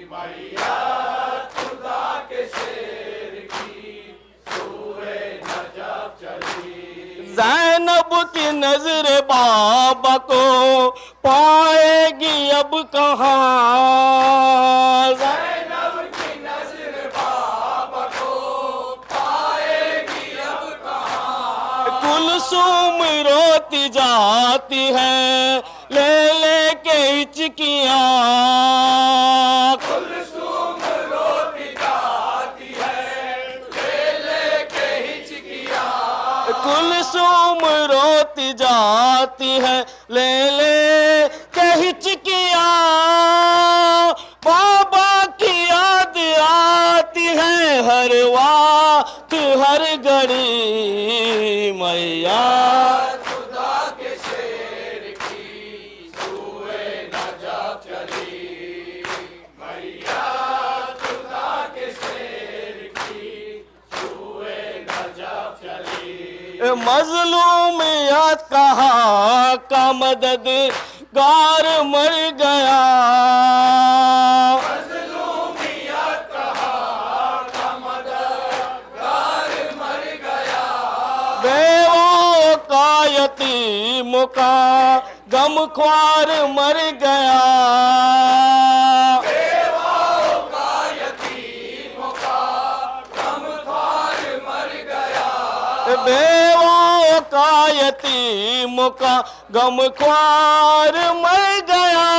میاں خدا کے شیر کی سوئے نجات چلی، زینب کی نظر بابا کو پائے گی اب کہاں، زینب کی نظر بابا کو پائے گی اب کہاں، کلثوم روتی جاتی ہے لے لے کے ہچکیاں، کلثوم روتی جاتی ہے لے لے کے ہچکیاں، کلثوم روتی جاتی ہے لے لے کے ہچکیاں، بابا کی یاد آتی ہے ہر وقت ہر گھڑی میاں، خدا کے شیر کی سوئے نجات چلی، میاں خدا کے شیر کی سوئے نجات چلی، مظلومیت کہاں کا مدد گار مر گیا، مظلومیت کہاں کا مددگار مر گیا، بیواؤں کا یتیموں کا غم خوار مر گیا، بیواؤں کا یتیموں کا غم خوار مر گیا، بیواؤں کا یتیموں کا غم خوار مر گیا،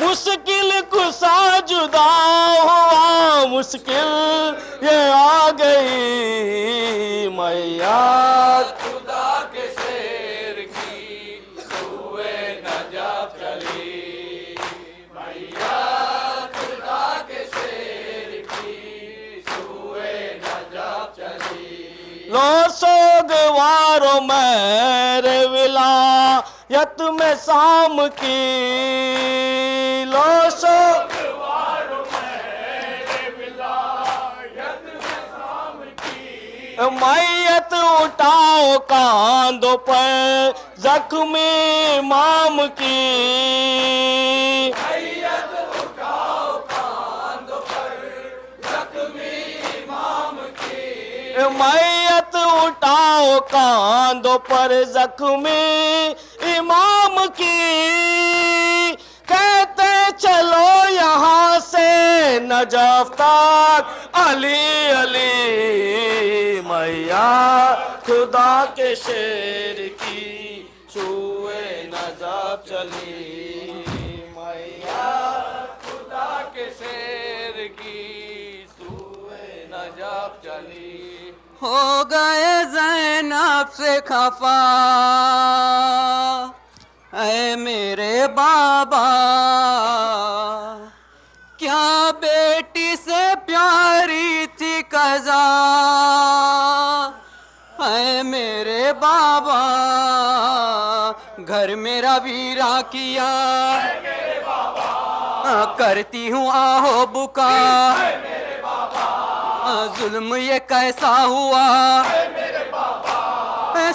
مشکل کسا جدا ہوا مشکل یہ آ گئی میاں، خدا کے شیر کی سوئے نجات چلی، میاں خدا کے شیر کی سوئے نجات چلی، لو سوگوارو میرے ولایت میں شام کی، لو دواروں میرے ولایت میں شام کی، میت اٹھاؤ کاندھوں پر زخمی امام کی، میت اٹھاؤ کاندھوں پر زخمی امام کی، میت اٹھاؤ کاندھوں پر زخمی امام کی، کہتے چلو یہاں سے نجف تک علی علی میاں، خدا کے شیر کی سوئے نجف چلی میاں، خدا کے شیر کی سوئے نجات چلی، ہو گئے زینب سے خفا اے میرے بابا، کیا بیٹی سے پیاری تھی قضا، بابا گھر میرا ویرا کیا کرتی ہوں آہو بکا ظلم یہ کیسا ہوا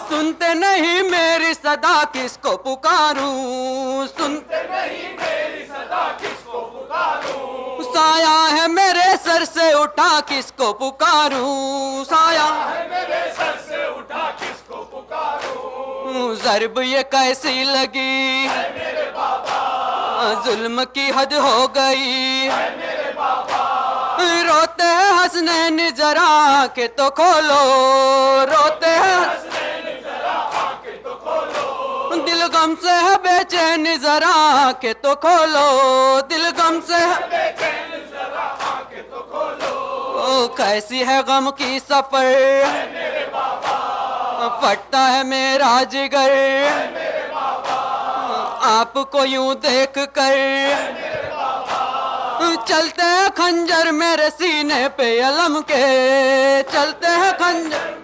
سنتے نہیں میری صدا کس کو پکاروں سنتے نہیں میری صدا کس کو پکاروں سایہ ہے میرے سر سے اٹھا کس کو پکاروں سایہ ہے میرے سر سے اٹھا کس کو پکاروں ضرب یہ کیسی لگی میرے بابا ظلم کی حد ہو گئی میرے بابا روتے ہیں حسنین ذرا آنکھیں تو کھولو روتے ہیں دل غم سے ہے بے چین ذرا آنکھیں تو کھولو دل غم سے ہے بے چین ذرا آنکھیں تو کھولو کیسی ہے غم کی سفر میرے بابا پھٹتا ہے میرا جگر میرے بابا آپ کو یوں دیکھ کر میرے بابا چلتے ہیں خنجر میرے سینے پہ علم کے چلتے ہیں خنجر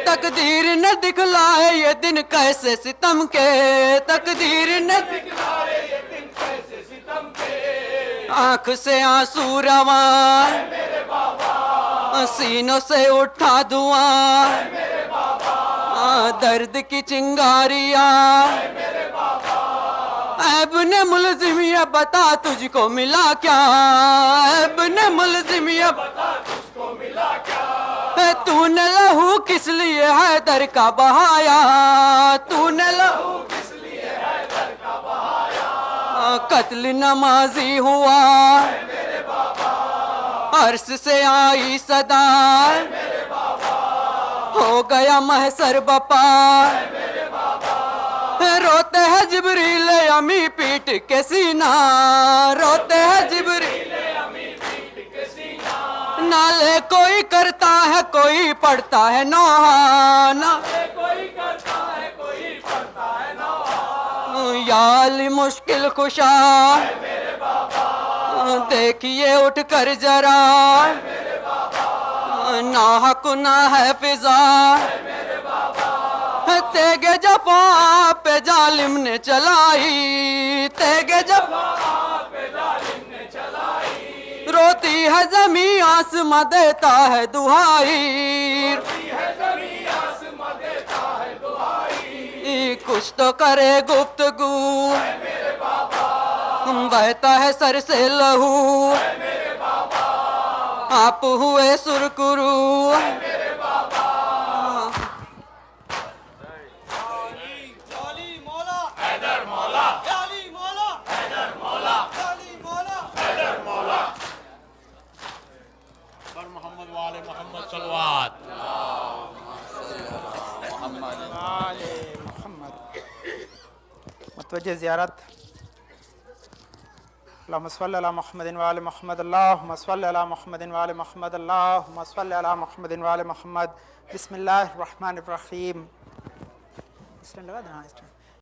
تقدیر نے دکھلائے یہ دن کیسے ستم کے تقدیر نے دکھلائے یہ دن کیسے ستم کے آنکھ سے آنسو رواں میرے بابا سینوں سے اٹھا دھواں میرے بابا درد کی چنگاریاں میرے بابا ابن ملزم یہ بتا تجھ کو ملا کیا ابن ملزم یہ بتا تجھ کو ملا کیا تو نے لہو کس لیے حیدر کا بہایا تو نے لہو کس لیے حیدر کا بہایا قتل نمازی ہوا میرے بابا عرش سے آئی صدا میرے بابا ہو گیا محشر بپا میرے بابا روتے ہیں جبریل امی پیٹ کے سینہ روتے ہیں جبریل امی پیٹ کے سینہ نالے کوئی کرتا ہے کوئی پڑھتا ہے نوحہ نالے کوئی کرتا ہے کوئی پڑھتا ہے نوحہ یا علی مشکل کشا میرے بابا دیکھیے اٹھ کر ذرا میرے بابا نوحہ کنا ہے فضا میرے بابا تیگ جفا پہ ظالم نے چلائی تیگ جفا پہ ظالم نے چلائی روتی ہے زمین آسماں دیتا ہے دہائی روتی ہے زمین آسماں دیتا ہے دہائی کچھ تو کرے گفتگو میرے بابا بہتا ہے سر سے لہو میرے بابا آپ ہوئے سرکرو میرے بابا محمد والے محمد صلوات محمد متوجہ زیارت اللہم صلی علی محمد وآل محمد اللہم صلی علی محمد وآل محمد اللہم صلی علی محمد وآل محمد بسم اللہ الرحمن الرحیم اس ٹائم لگا دینا اس ٹائم